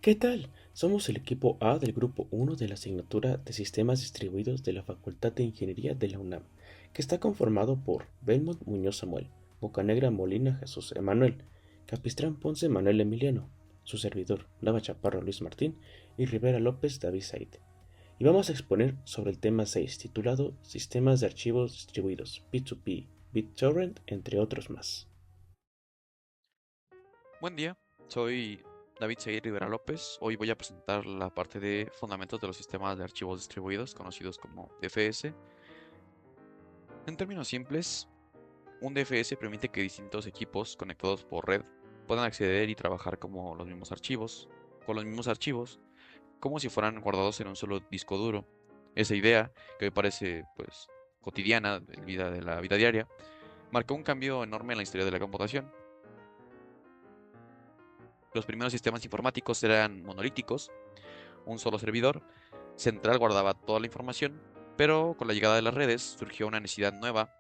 ¿Qué tal? Somos el equipo A del grupo 1 de la asignatura de Sistemas Distribuidos de la Facultad de Ingeniería de la UNAM, que está conformado por Belmont Muñoz Samuel, Bocanegra Molina Jesús Emanuel, Capistrán Ponce Manuel Emiliano, su servidor Nava Chaparro Luis Martín y Rivera López David Said. Y vamos a exponer sobre el tema 6, titulado Sistemas de Archivos Distribuidos, P2P, BitTorrent, entre otros más. Buen día, soy David Seguir Rivera López. Hoy voy a presentar la parte de fundamentos de los sistemas de archivos distribuidos, conocidos como DFS. En términos simples, un DFS permite que distintos equipos conectados por red puedan acceder y trabajar como los mismos archivos, con los mismos archivos, como si fueran guardados en un solo disco duro. Esa idea, que me parece cotidiana de la vida diaria, marcó un cambio enorme en la historia de la computación. Los primeros sistemas informáticos eran monolíticos, un solo servidor central guardaba toda la información, pero con la llegada de las redes surgió una necesidad nueva: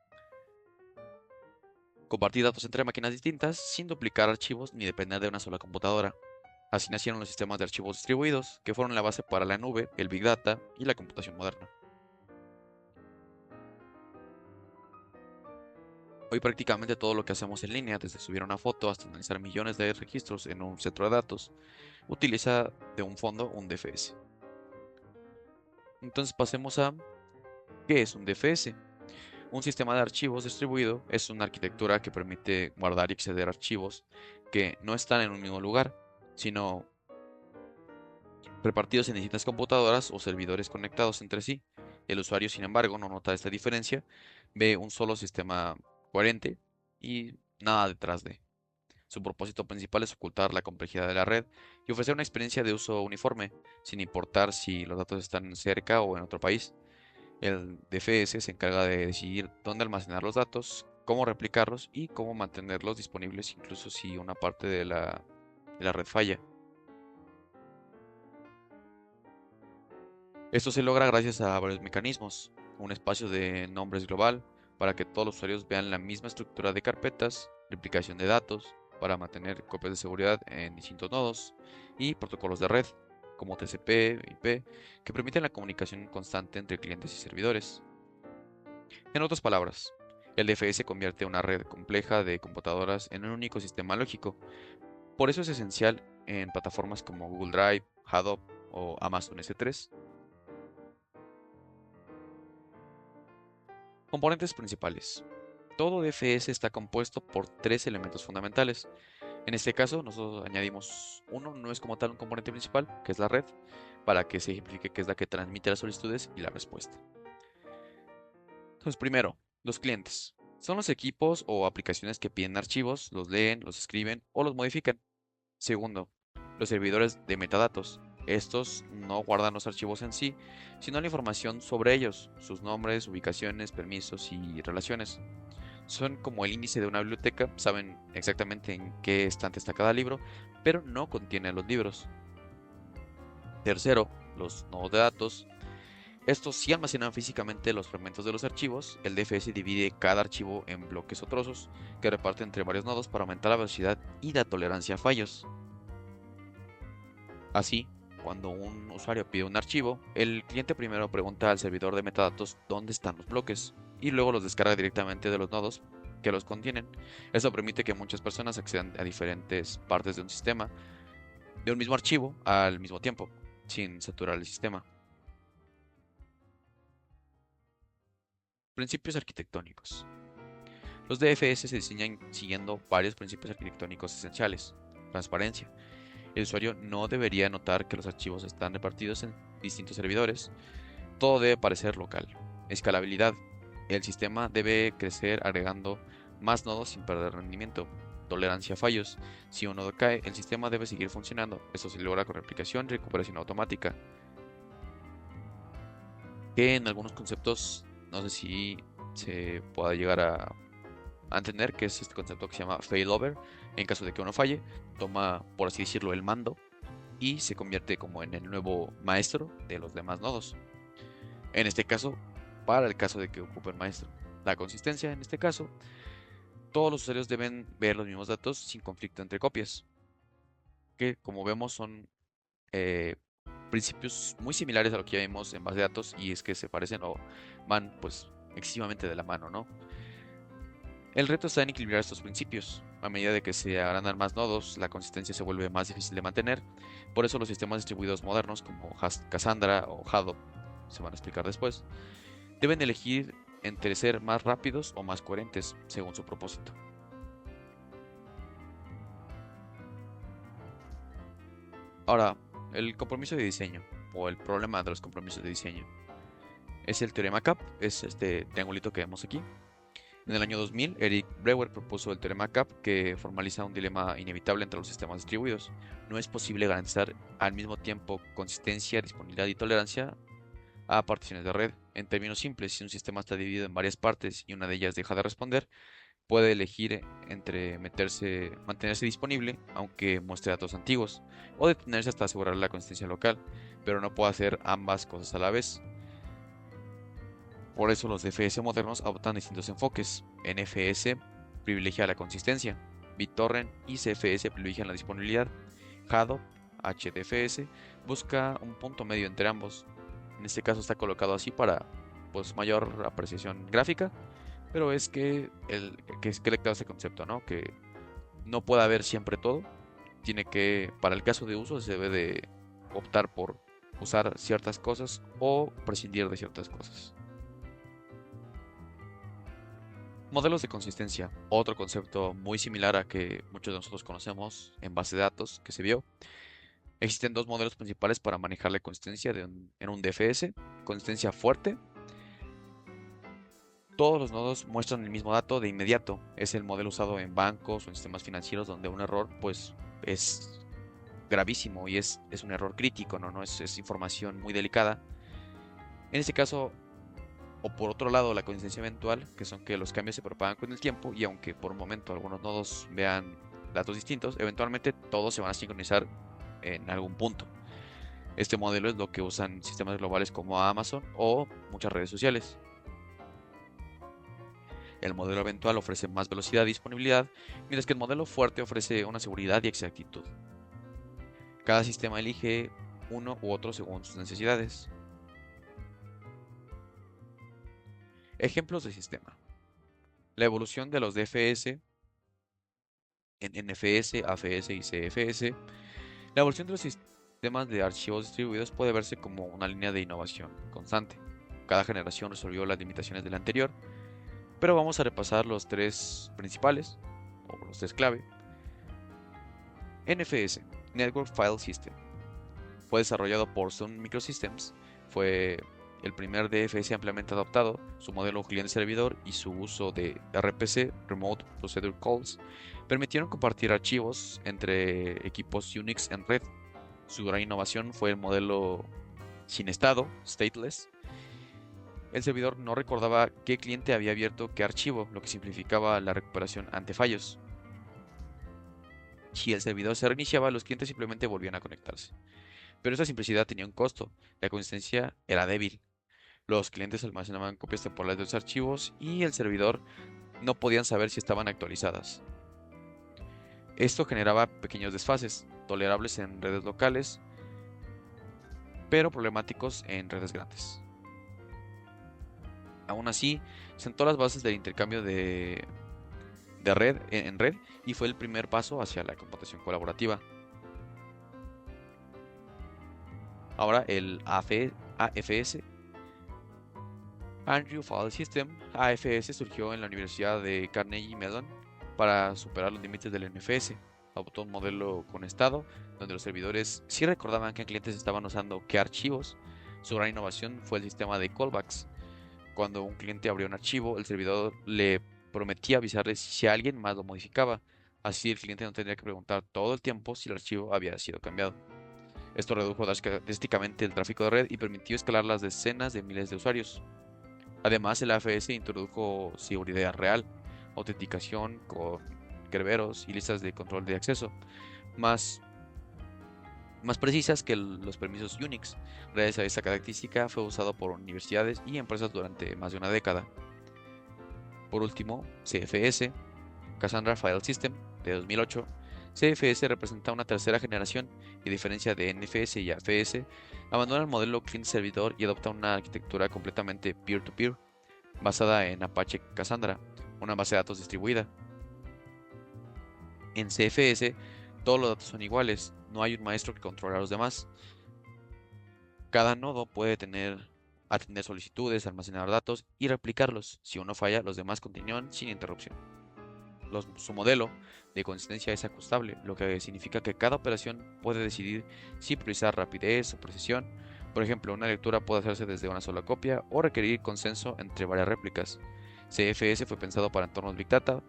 compartir datos entre máquinas distintas sin duplicar archivos ni depender de una sola computadora. Así nacieron los sistemas de archivos distribuidos, que fueron la base para la nube, el Big Data y la computación moderna. Hoy prácticamente todo lo que hacemos en línea, desde subir una foto hasta analizar millones de registros en un centro de datos, utiliza de un fondo un DFS. Entonces pasemos a ¿qué es un DFS? Un sistema de archivos distribuido es una arquitectura que permite guardar y acceder a archivos que no están en un mismo lugar, sino repartidos en distintas computadoras o servidores conectados entre sí. El usuario, sin embargo, no nota esta diferencia, ve un solo sistema coherente y nada detrás de. Su propósito principal es ocultar la complejidad de la red y ofrecer una experiencia de uso uniforme, sin importar si los datos están cerca o en otro país. El DFS se encarga de decidir dónde almacenar los datos, cómo replicarlos y cómo mantenerlos disponibles incluso si una parte de la red falla. Esto se logra gracias a varios mecanismos: un espacio de nombres global para que todos los usuarios vean la misma estructura de carpetas, replicación de datos para mantener copias de seguridad en distintos nodos, y protocolos de red como TCP, IP, que permiten la comunicación constante entre clientes y servidores. En otras palabras, el DFS convierte una red compleja de computadoras en un único sistema lógico. Por eso es esencial en plataformas como Google Drive, Hadoop o Amazon S3. Componentes principales. Todo DFS está compuesto por tres elementos fundamentales. En este caso, nosotros añadimos uno, no es como tal un componente principal, que es la red, para que se ejemplifique que es la que transmite las solicitudes y la respuesta. Entonces, primero, los clientes. Son los equipos o aplicaciones que piden archivos, los leen, los escriben o los modifican. Segundo, los servidores de metadatos. Estos no guardan los archivos en sí, sino la información sobre ellos, sus nombres, ubicaciones, permisos y relaciones. Son como el índice de una biblioteca, saben exactamente en qué estante está cada libro, pero no contienen los libros. Tercero, los nodos de datos. Estos sí almacenan físicamente los fragmentos de los archivos. El DFS divide cada archivo en bloques o trozos que reparte entre varios nodos para aumentar la velocidad y la tolerancia a fallos. Así, cuando un usuario pide un archivo, el cliente primero pregunta al servidor de metadatos dónde están los bloques y luego los descarga directamente de los nodos que los contienen. Eso permite que muchas personas accedan a diferentes partes de un sistema, de un mismo archivo, al mismo tiempo, sin saturar el sistema. Principios arquitectónicos. Los DFS se diseñan siguiendo varios principios arquitectónicos esenciales. Transparencia. El usuario no debería notar que los archivos están repartidos en distintos servidores. Todo debe parecer local. Escalabilidad. El sistema debe crecer agregando más nodos sin perder rendimiento. Tolerancia a fallos. Si un nodo cae, el sistema debe seguir funcionando. Esto se logra con replicación y recuperación automática. Que en algunos conceptos, no sé si se pueda llegar a entender, que es este concepto que se llama failover. En caso de que uno falle, toma, por así decirlo, el mando y se convierte como en el nuevo maestro de los demás nodos. En este caso, para el caso de que ocupe el maestro. La consistencia, en este caso, todos los usuarios deben ver los mismos datos sin conflicto entre copias, que como vemos son principios muy similares a lo que ya vimos en base de datos, y es que se parecen o van pues excesivamente de la mano, ¿no? El reto está en equilibrar estos principios. A medida de que se agrandan más nodos, la consistencia se vuelve más difícil de mantener. Por eso los sistemas distribuidos modernos como Cassandra o Hadoop, se van a explicar después, deben elegir entre ser más rápidos o más coherentes según su propósito. Ahora, el compromiso de diseño o el problema de los compromisos de diseño es el teorema CAP, es este triangulito que vemos aquí. En el año 2000, Eric Brewer propuso el teorema CAP, que formaliza un dilema inevitable entre los sistemas distribuidos. No es posible garantizar al mismo tiempo consistencia, disponibilidad y tolerancia a particiones de red. En términos simples, si un sistema está dividido en varias partes y una de ellas deja de responder, puede elegir entre mantenerse disponible, aunque muestre datos antiguos, o detenerse hasta asegurar la consistencia local, pero no puede hacer ambas cosas a la vez. Por eso los DFS modernos adoptan distintos enfoques. NFS privilegia la consistencia, BitTorrent y CFS privilegian la disponibilidad. Hadoop, HDFS, busca un punto medio entre ambos. En este caso está colocado así para pues, mayor apreciación gráfica, pero es que le claro este concepto, ¿no? Que no puede haber siempre todo. Para el caso de uso, se debe de optar por usar ciertas cosas o prescindir de ciertas cosas. Modelos de consistencia, otro concepto muy similar a que muchos de nosotros conocemos en base de datos que se vio. Existen dos modelos principales para manejar la consistencia en un DFS. Consistencia fuerte. Todos los nodos muestran el mismo dato de inmediato. Es el modelo usado en bancos o en sistemas financieros donde un error pues es gravísimo y es un error crítico, ¿no? Es información muy delicada. En este caso, o por otro lado, la consistencia eventual, que son que los cambios se propagan con el tiempo y aunque por un momento algunos nodos vean datos distintos, eventualmente todos se van a sincronizar en algún punto. Este modelo es lo que usan sistemas globales como Amazon o muchas redes sociales. El modelo eventual ofrece más velocidad y disponibilidad, mientras que el modelo fuerte ofrece una seguridad y exactitud. Cada sistema elige uno u otro según sus necesidades. Ejemplos de sistema. La evolución de los DFS en NFS, AFS y CFS. La evolución de los sistemas de archivos distribuidos puede verse como una línea de innovación constante. Cada generación resolvió las limitaciones de la anterior, pero vamos a repasar los tres principales, o los tres clave. NFS, Network File System. Fue desarrollado por Sun Microsystems, fue el primer DFS ampliamente adoptado. Su modelo cliente-servidor y su uso de RPC, Remote Procedure Calls, permitieron compartir archivos entre equipos Unix en red. Su gran innovación fue el modelo sin estado, stateless. El servidor no recordaba qué cliente había abierto qué archivo, lo que simplificaba la recuperación ante fallos. Si el servidor se reiniciaba, los clientes simplemente volvían a conectarse. Pero esta simplicidad tenía un costo. La consistencia era débil. Los clientes almacenaban copias temporales de los archivos y el servidor no podían saber si estaban actualizadas. Esto generaba pequeños desfases, tolerables en redes locales, pero problemáticos en redes grandes. Aún así, sentó las bases del intercambio de red en red y fue el primer paso hacia la computación colaborativa. Ahora el AFS, Andrew File System, AFS, surgió en la Universidad de Carnegie Mellon para superar los límites del NFS. Adoptó un modelo con estado, donde los servidores sí recordaban qué clientes estaban usando qué archivos. Su gran innovación fue el sistema de callbacks. Cuando un cliente abría un archivo, el servidor le prometía avisarle si alguien más lo modificaba. Así el cliente no tendría que preguntar todo el tiempo si el archivo había sido cambiado. Esto redujo drásticamente el tráfico de red y permitió escalar las decenas de miles de usuarios. Además, el AFS introdujo seguridad real, autenticación con Kerberos y listas de control de acceso más precisas que los permisos Unix. Gracias a esta característica fue usado por universidades y empresas durante más de una década. Por último, CFS, Cassandra File System, de 2008, CFS representa una tercera generación y a diferencia de NFS y AFS, abandona el modelo cliente-servidor y adopta una arquitectura completamente peer-to-peer, basada en Apache Cassandra, una base de datos distribuida. En CFS, todos los datos son iguales, no hay un maestro que controla a los demás. Cada nodo puede atender solicitudes, almacenar datos y replicarlos. Si uno falla, los demás continúan sin interrupción. Su modelo de consistencia es ajustable, lo que significa que cada operación puede decidir si priorizar rapidez o precisión. Por ejemplo, una lectura puede hacerse desde una sola copia o requerir consenso entre varias réplicas. CFS fue pensado para entornos Big Data,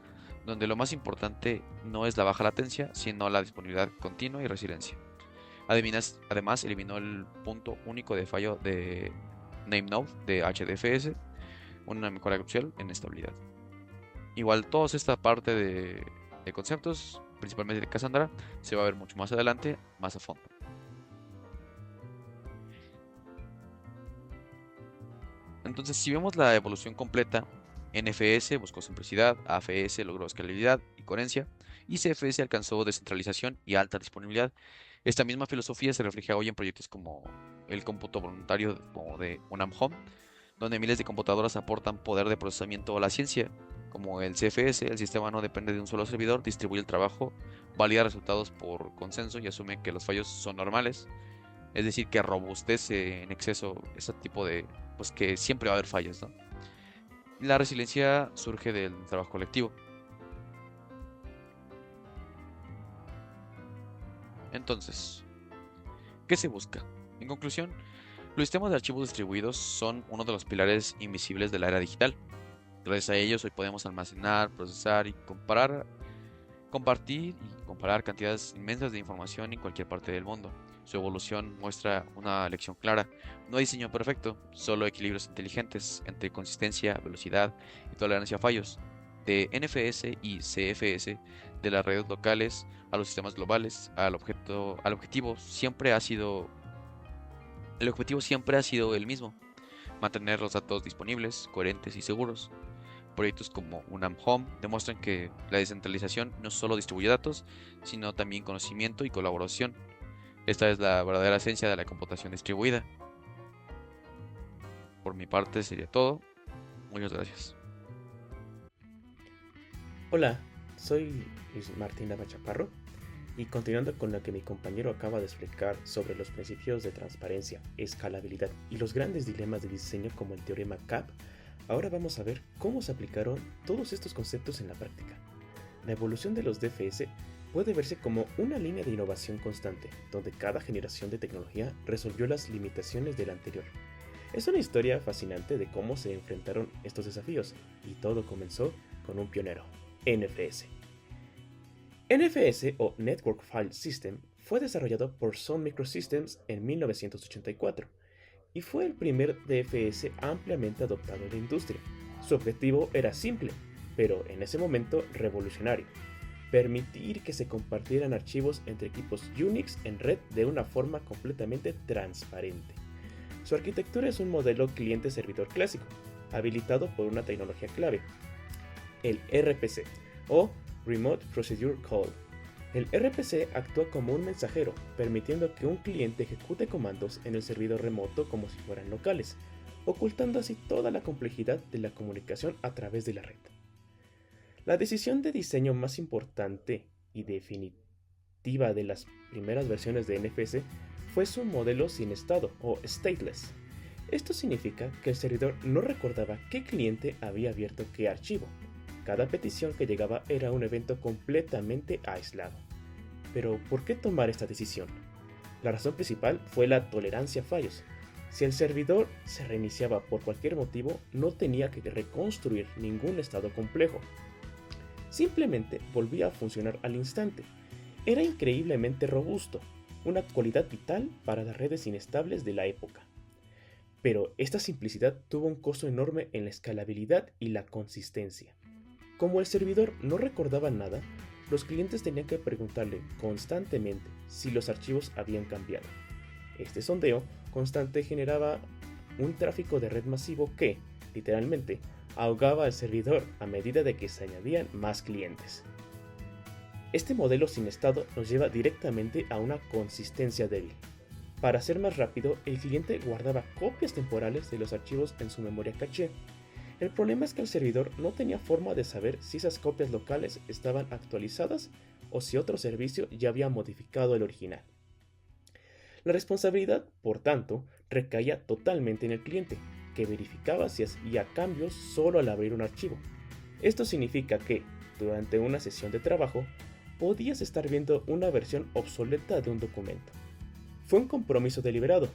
donde lo más importante no es la baja latencia, sino la disponibilidad continua y resiliencia. Además, eliminó el punto único de fallo de NameNode de HDFS, una mejora crucial en estabilidad. Igual, toda esta parte de conceptos, principalmente de Cassandra, se va a ver mucho más adelante, más a fondo. Entonces, si vemos la evolución completa, NFS buscó simplicidad, AFS logró escalabilidad y coherencia, y CFS alcanzó descentralización y alta disponibilidad. Esta misma filosofía se refleja hoy en proyectos como el cómputo voluntario como de UNAM Home, donde miles de computadoras aportan poder de procesamiento a la ciencia. Como el CFS, el sistema no depende de un solo servidor, distribuye el trabajo, valida resultados por consenso y asume que los fallos son normales. Es decir, que robustece en exceso ese tipo de, pues que siempre va a haber fallos, ¿no? La resiliencia surge del trabajo colectivo. Entonces, ¿qué se busca? En conclusión, los sistemas de archivos distribuidos son uno de los pilares invisibles de la era digital. Gracias a ellos hoy podemos almacenar, procesar y compartir y comparar cantidades inmensas de información en cualquier parte del mundo. Su evolución muestra una lección clara. No hay diseño perfecto, solo equilibrios inteligentes entre consistencia, velocidad y tolerancia a fallos. De NFS y CFS, de las redes locales a los sistemas globales, el objetivo siempre ha sido el mismo: mantener los datos disponibles, coherentes y seguros. Proyectos como UNAM Home demuestran que la descentralización no solo distribuye datos, sino también conocimiento y colaboración. Esta es la verdadera esencia de la computación distribuida. Por mi parte sería todo. Muchas gracias. Hola, soy Luis Martín Nava Chaparro y continuando con lo que mi compañero acaba de explicar sobre los principios de transparencia, escalabilidad y los grandes dilemas de diseño como el teorema CAP, ahora vamos a ver cómo se aplicaron todos estos conceptos en la práctica. La evolución de los DFS puede verse como una línea de innovación constante, donde cada generación de tecnología resolvió las limitaciones de la anterior. Es una historia fascinante de cómo se enfrentaron estos desafíos, y todo comenzó con un pionero, NFS. NFS o Network File System fue desarrollado por Sun Microsystems en 1984 y fue el primer DFS ampliamente adoptado en la industria. Su objetivo era simple, pero en ese momento revolucionario: permitir que se compartieran archivos entre equipos Unix en red de una forma completamente transparente. Su arquitectura es un modelo cliente-servidor clásico, habilitado por una tecnología clave, el RPC o Remote Procedure Call. El RPC actúa como un mensajero, permitiendo que un cliente ejecute comandos en el servidor remoto como si fueran locales, ocultando así toda la complejidad de la comunicación a través de la red. La decisión de diseño más importante y definitiva de las primeras versiones de NFS fue su modelo sin estado o stateless. Esto significa que el servidor no recordaba qué cliente había abierto qué archivo. Cada petición que llegaba era un evento completamente aislado. Pero, ¿por qué tomar esta decisión? La razón principal fue la tolerancia a fallos. Si el servidor se reiniciaba por cualquier motivo, no tenía que reconstruir ningún estado complejo. Simplemente volvía a funcionar al instante. Era increíblemente robusto, una cualidad vital para las redes inestables de la época. Pero esta simplicidad tuvo un costo enorme en la escalabilidad y la consistencia. Como el servidor no recordaba nada, los clientes tenían que preguntarle constantemente si los archivos habían cambiado. Este sondeo constante generaba un tráfico de red masivo que, literalmente, ahogaba al servidor a medida de que se añadían más clientes. Este modelo sin estado nos lleva directamente a una consistencia débil. Para ser más rápido, el cliente guardaba copias temporales de los archivos en su memoria caché. El problema es que el servidor no tenía forma de saber si esas copias locales estaban actualizadas o si otro servicio ya había modificado el original. La responsabilidad, por tanto, recaía totalmente en el cliente, que verificaba si hacía cambios solo al abrir un archivo. Esto significa que, durante una sesión de trabajo, podías estar viendo una versión obsoleta de un documento. Fue un compromiso deliberado.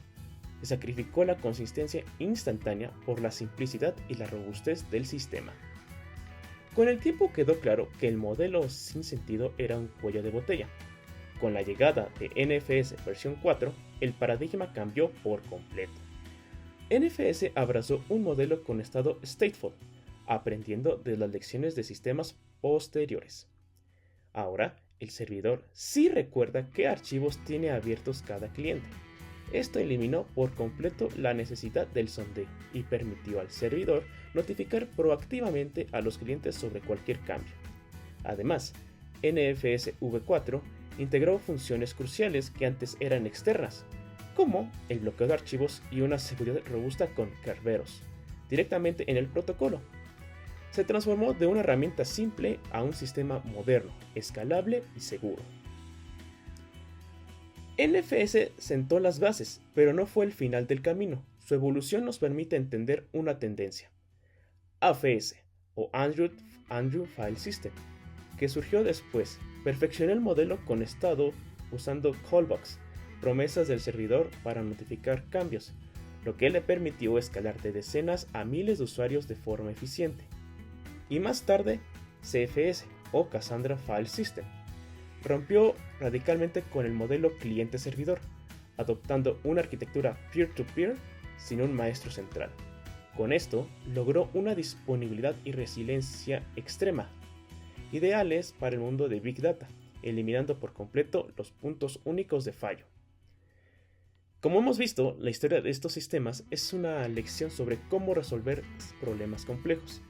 Se sacrificó la consistencia instantánea por la simplicidad y la robustez del sistema. Con el tiempo quedó claro que el modelo sin sentido era un cuello de botella. Con la llegada de NFS versión 4, el paradigma cambió por completo. NFS abrazó un modelo con estado stateful, aprendiendo de las lecciones de sistemas posteriores. Ahora, el servidor sí recuerda qué archivos tiene abiertos cada cliente. Esto eliminó por completo la necesidad del sondeo y permitió al servidor notificar proactivamente a los clientes sobre cualquier cambio. Además, NFS v4 integró funciones cruciales que antes eran externas, como el bloqueo de archivos y una seguridad robusta con Kerberos, directamente en el protocolo. Se transformó de una herramienta simple a un sistema moderno, escalable y seguro. NFS sentó las bases, pero no fue el final del camino. Su evolución nos permite entender una tendencia. AFS, o Andrew File System, que surgió después, perfeccionó el modelo con estado usando callbacks, promesas del servidor para notificar cambios, lo que le permitió escalar de decenas a miles de usuarios de forma eficiente. Y más tarde, CFS, o Cassandra File System, rompió radicalmente con el modelo cliente-servidor, adoptando una arquitectura peer-to-peer sin un maestro central. Con esto, logró una disponibilidad y resiliencia extrema, ideales para el mundo de Big Data, eliminando por completo los puntos únicos de fallo. Como hemos visto, la historia de estos sistemas es una lección sobre cómo resolver problemas complejos.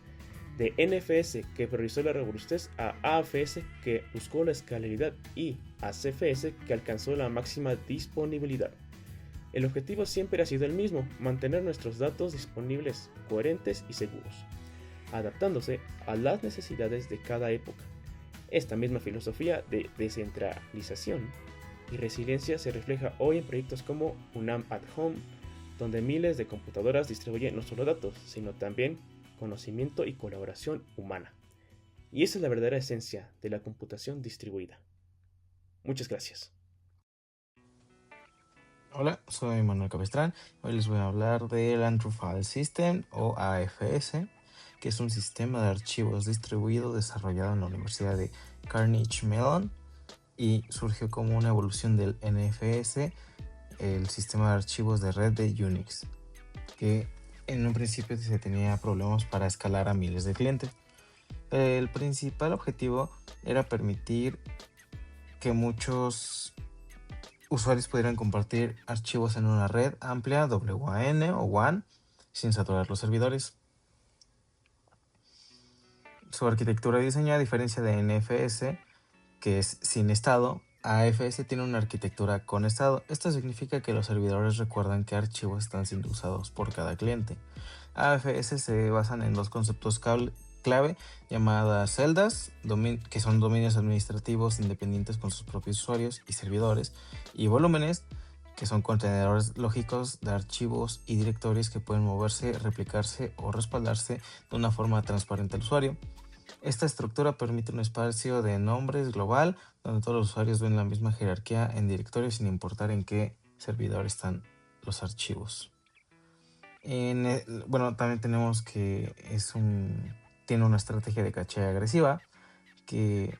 De NFS, que priorizó la robustez, a AFS, que buscó la escalabilidad, y a CFS, que alcanzó la máxima disponibilidad. El objetivo siempre ha sido el mismo: mantener nuestros datos disponibles, coherentes y seguros, adaptándose a las necesidades de cada época. Esta misma filosofía de descentralización y resiliencia se refleja hoy en proyectos como UNAM at Home, donde miles de computadoras distribuyen no solo datos, sino también conocimiento y colaboración humana. Y esa es la verdadera esencia de la computación distribuida. Muchas gracias. Hola, soy Manuel Capestrán. Hoy les voy a hablar del Andrew File System, o AFS, que es un sistema de archivos distribuido desarrollado en la Universidad de Carnegie Mellon y surgió como una evolución del NFS, el sistema de archivos de red de Unix, que en un principio se tenía problemas para escalar a miles de clientes. El principal objetivo era permitir que muchos usuarios pudieran compartir archivos en una red amplia WAN o WAN sin saturar los servidores. Su arquitectura y diseño, a diferencia de NFS, que es sin estado, AFS tiene una arquitectura con estado. Esto significa que los servidores recuerdan qué archivos están siendo usados por cada cliente. AFS se basan en dos conceptos clave llamadas celdas, que son dominios administrativos independientes con sus propios usuarios y servidores, y volúmenes, que son contenedores lógicos de archivos y directorios que pueden moverse, replicarse o respaldarse de una forma transparente al usuario. Esta estructura permite un espacio de nombres global donde todos los usuarios ven la misma jerarquía en directorios sin importar en qué servidor están los archivos. También tenemos que tiene una estrategia de caché agresiva, que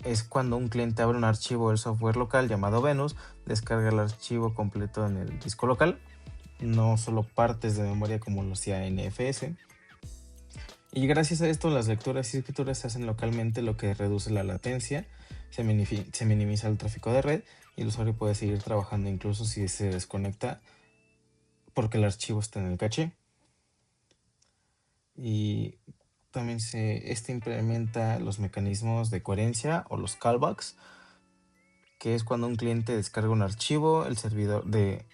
es cuando un cliente abre un archivo del software local llamado Venus, descarga el archivo completo en el disco local, no solo partes de memoria como lo hacía NFS. Y gracias a esto, las lecturas y escrituras se hacen localmente, lo que reduce la latencia, se minimiza el tráfico de red y el usuario puede seguir trabajando incluso si se desconecta porque el archivo está en el caché. Y también este implementa los mecanismos de coherencia o los callbacks, que es cuando un cliente descarga un archivo, el servidor del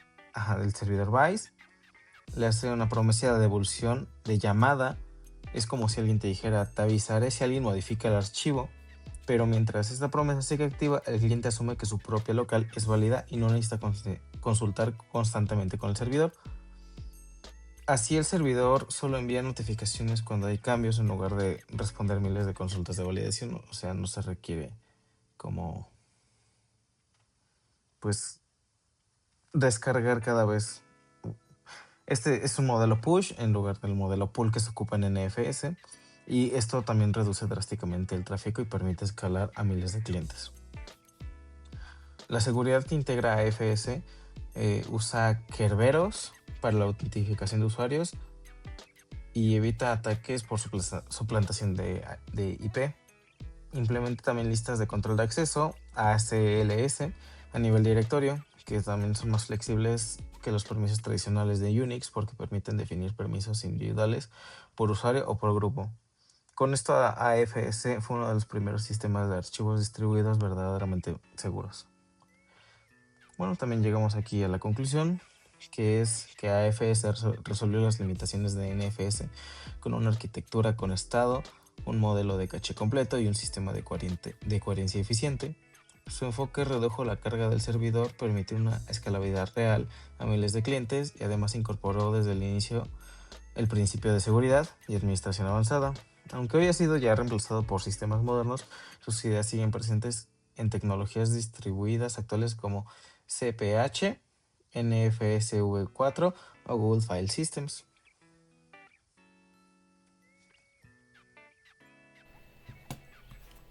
servidor BICE le hace una promesa de devolución de llamada. Es como si alguien te dijera: te avisaré si alguien modifica el archivo, pero mientras esta promesa sigue activa, el cliente asume que su propia local es válida y no necesita consultar constantemente con el servidor. Así el servidor solo envía notificaciones cuando hay cambios en lugar de responder miles de consultas de validación. O sea, no se requiere como pues descargar cada vez. Este es un modelo push en lugar del modelo pull que se ocupa en NFS, y esto también reduce drásticamente el tráfico y permite escalar a miles de clientes. La seguridad que integra AFS usa Kerberos para la autentificación de usuarios y evita ataques por suplantación de IP. Implementa también listas de control de acceso, ACLS, a nivel directorio, que también son más flexibles que los permisos tradicionales de Unix porque permiten definir permisos individuales por usuario o por grupo. Con esto, AFS fue uno de los primeros sistemas de archivos distribuidos verdaderamente seguros. Bueno, también llegamos aquí a la conclusión, que es que AFS resolvió las limitaciones de NFS con una arquitectura con estado, un modelo de caché completo y un sistema de coherencia eficiente. Su enfoque redujo la carga del servidor, permitió una escalabilidad real a miles de clientes y además incorporó desde el inicio el principio de seguridad y administración avanzada. Aunque hoy ha sido ya reemplazado por sistemas modernos, sus ideas siguen presentes en tecnologías distribuidas actuales como CPH, NFSv4 o Google File Systems.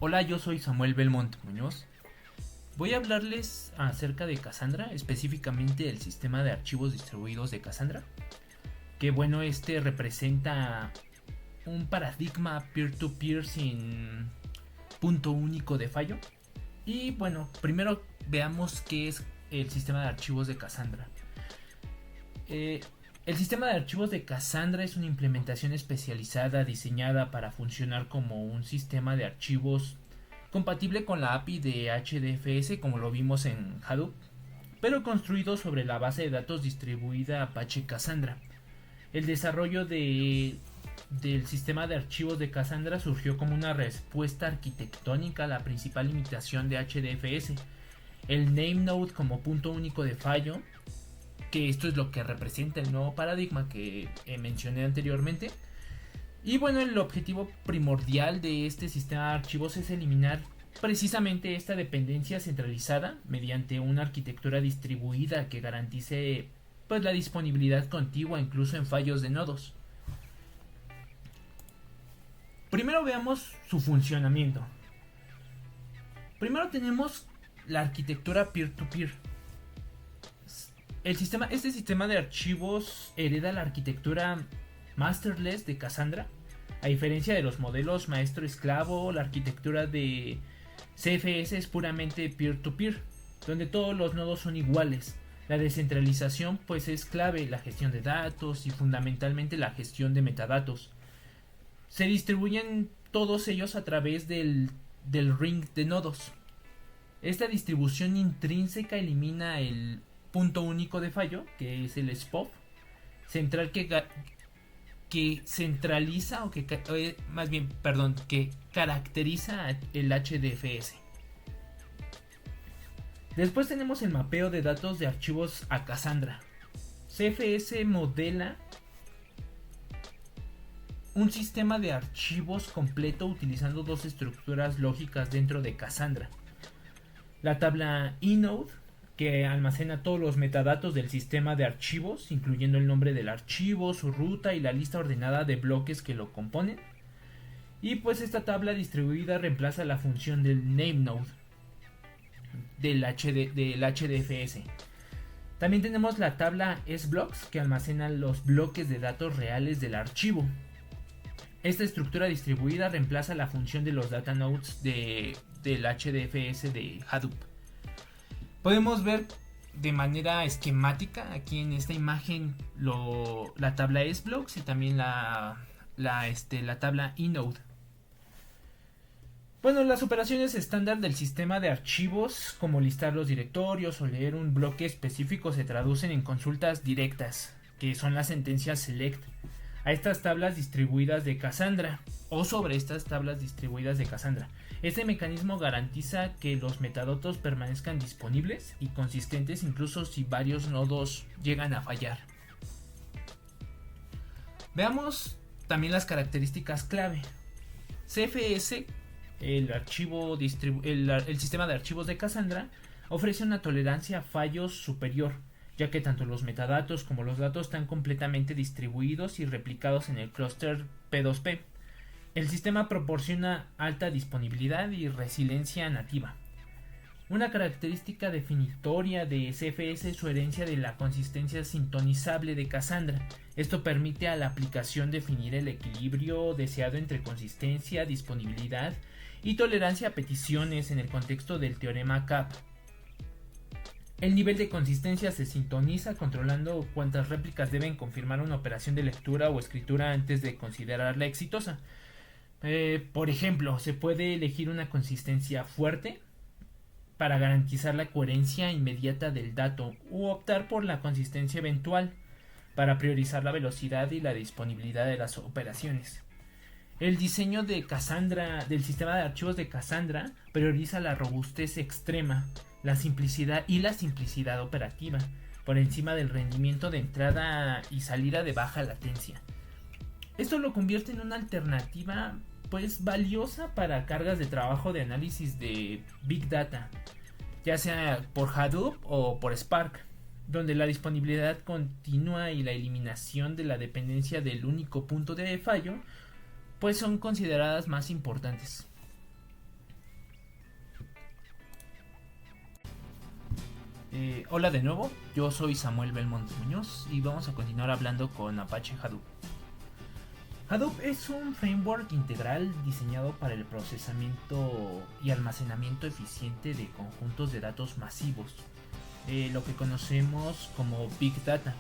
Hola, yo soy Samuel Belmont Muñoz. Voy a hablarles acerca de Cassandra, específicamente el sistema de archivos distribuidos de Cassandra. Que bueno, este representa un paradigma peer-to-peer sin punto único de fallo. Y bueno, primero veamos qué es el sistema de archivos de Cassandra. El sistema de archivos de Cassandra es una implementación especializada diseñada para funcionar como un sistema de archivos compatible con la API de HDFS, como lo vimos en Hadoop, pero construido sobre la base de datos distribuida Apache Cassandra. El desarrollo del sistema de archivos de Cassandra surgió como una respuesta arquitectónica a la principal limitación de HDFS, el NameNode como punto único de fallo, que esto es lo que representa el nuevo paradigma que mencioné anteriormente. Y bueno, el objetivo primordial de este sistema de archivos es eliminar precisamente esta dependencia centralizada mediante una arquitectura distribuida que garantice pues la disponibilidad contigua incluso en fallos de nodos. Primero veamos su funcionamiento. Primero tenemos la arquitectura peer-to-peer. Este sistema de archivos hereda la arquitectura masterless de Cassandra. A diferencia de los modelos maestro-esclavo, la arquitectura de CFS es puramente peer-to-peer, donde todos los nodos son iguales. La descentralización pues es clave, la gestión de datos y fundamentalmente la gestión de metadatos. Se distribuyen todos ellos a través del ring de nodos. Esta distribución intrínseca elimina el punto único de fallo, que es el SPOF central que centraliza o que caracteriza el HDFS. Después tenemos el mapeo de datos de archivos a Cassandra. CFS modela un sistema de archivos completo utilizando dos estructuras lógicas dentro de Cassandra. La tabla inode, que almacena todos los metadatos del sistema de archivos, incluyendo el nombre del archivo, su ruta y la lista ordenada de bloques que lo componen. Y pues esta tabla distribuida reemplaza la función del NameNode del HDFS. También tenemos la tabla sblocks, que almacena los bloques de datos reales del archivo. Esta estructura distribuida reemplaza la función de los data nodes del HDFS de Hadoop. Podemos ver de manera esquemática aquí en esta imagen la tabla sblocks y también la la tabla inode. Bueno, las operaciones estándar del sistema de archivos, como listar los directorios o leer un bloque específico, se traducen en consultas directas, que son las sentencias select, a estas tablas distribuidas de Cassandra o sobre estas tablas distribuidas de Cassandra. Este mecanismo garantiza que los metadatos permanezcan disponibles y consistentes incluso si varios nodos llegan a fallar. Veamos también las características clave. CFS, el sistema de archivos de Cassandra, ofrece una tolerancia a fallos superior, ya que tanto los metadatos como los datos están completamente distribuidos y replicados en el clúster P2P. El sistema proporciona alta disponibilidad y resiliencia nativa. Una característica definitoria de CFS es su herencia de la consistencia sintonizable de Cassandra. Esto permite a la aplicación definir el equilibrio deseado entre consistencia, disponibilidad y tolerancia a peticiones en el contexto del teorema CAP. El nivel de consistencia se sintoniza controlando cuántas réplicas deben confirmar una operación de lectura o escritura antes de considerarla exitosa. Por ejemplo, se puede elegir una consistencia fuerte para garantizar la coherencia inmediata del dato, u optar por la consistencia eventual para priorizar la velocidad y la disponibilidad de las operaciones. El diseño de Cassandra, del sistema de archivos de Cassandra, prioriza la robustez extrema, la simplicidad operativa, por encima del rendimiento de entrada y salida de baja latencia. Esto lo convierte en una alternativa valiosa para cargas de trabajo de análisis de Big Data, ya sea por Hadoop o por Spark, donde la disponibilidad continua y la eliminación de la dependencia del único punto de fallo son consideradas más importantes. Hola de nuevo, yo soy Samuel Belmont Muñoz y vamos a continuar hablando con Apache Hadoop. Hadoop es un framework integral diseñado para el procesamiento y almacenamiento eficiente de conjuntos de datos masivos, lo que conocemos como Big Data.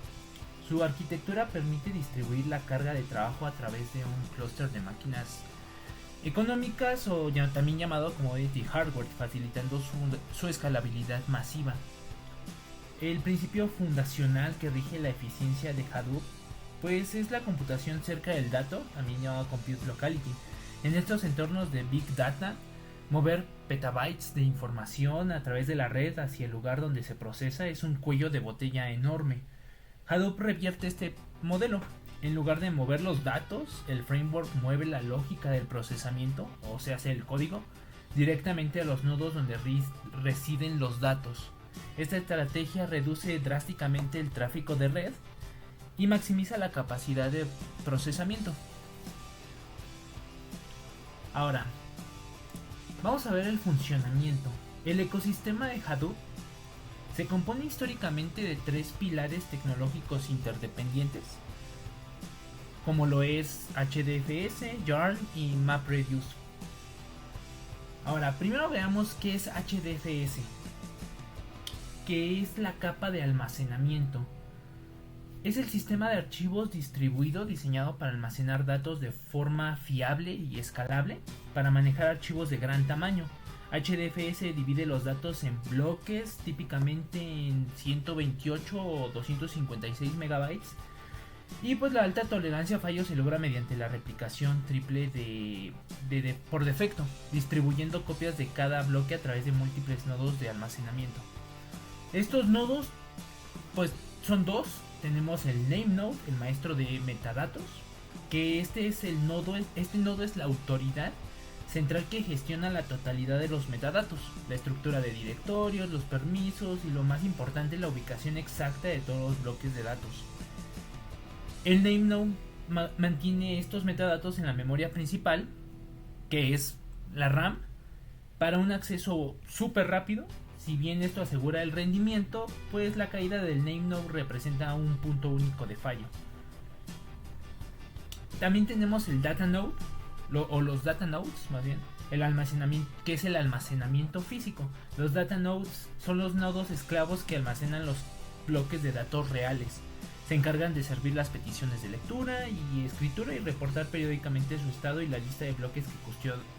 Su arquitectura permite distribuir la carga de trabajo a través de un clúster de máquinas económicas o también llamado commodity hardware, facilitando su escalabilidad masiva. El principio fundacional que rige la eficiencia de Hadoop es la computación cerca del dato, también llamado compute locality. En estos entornos de Big Data, mover petabytes de información a través de la red hacia el lugar donde se procesa es un cuello de botella enorme. Hadoop revierte este modelo. En lugar de mover los datos, el framework mueve la lógica del procesamiento, o sea, el código, directamente a los nodos donde residen los datos. Esta estrategia reduce drásticamente el tráfico de red y maximiza la capacidad de procesamiento. Ahora, vamos a ver el funcionamiento. El ecosistema de Hadoop se compone históricamente de tres pilares tecnológicos interdependientes, como lo es HDFS, Yarn y MapReduce. Ahora, primero veamos qué es HDFS, que es la capa de almacenamiento. Es el sistema de archivos distribuido diseñado para almacenar datos de forma fiable y escalable para manejar archivos de gran tamaño. HDFS divide los datos en bloques, típicamente en 128 o 256 megabytes. Y la alta tolerancia a fallos se logra mediante la replicación triple por defecto, distribuyendo copias de cada bloque a través de múltiples nodos de almacenamiento. Estos nodos son dos. Tenemos el name node, el maestro de metadatos, que este nodo es la autoridad central que gestiona la totalidad de los metadatos, la estructura de directorios, los permisos y, lo más importante, la ubicación exacta de todos los bloques de datos. El name node mantiene estos metadatos en la memoria principal, que es la RAM, para un acceso súper rápido. Si bien esto asegura el rendimiento, la caída del name node representa un punto único de fallo. También tenemos el data node, o los data nodes más bien, el almacenamiento, que es el almacenamiento físico. Los data nodes son los nodos esclavos que almacenan los bloques de datos reales. Se encargan de servir las peticiones de lectura y escritura y reportar periódicamente su estado y la lista de bloques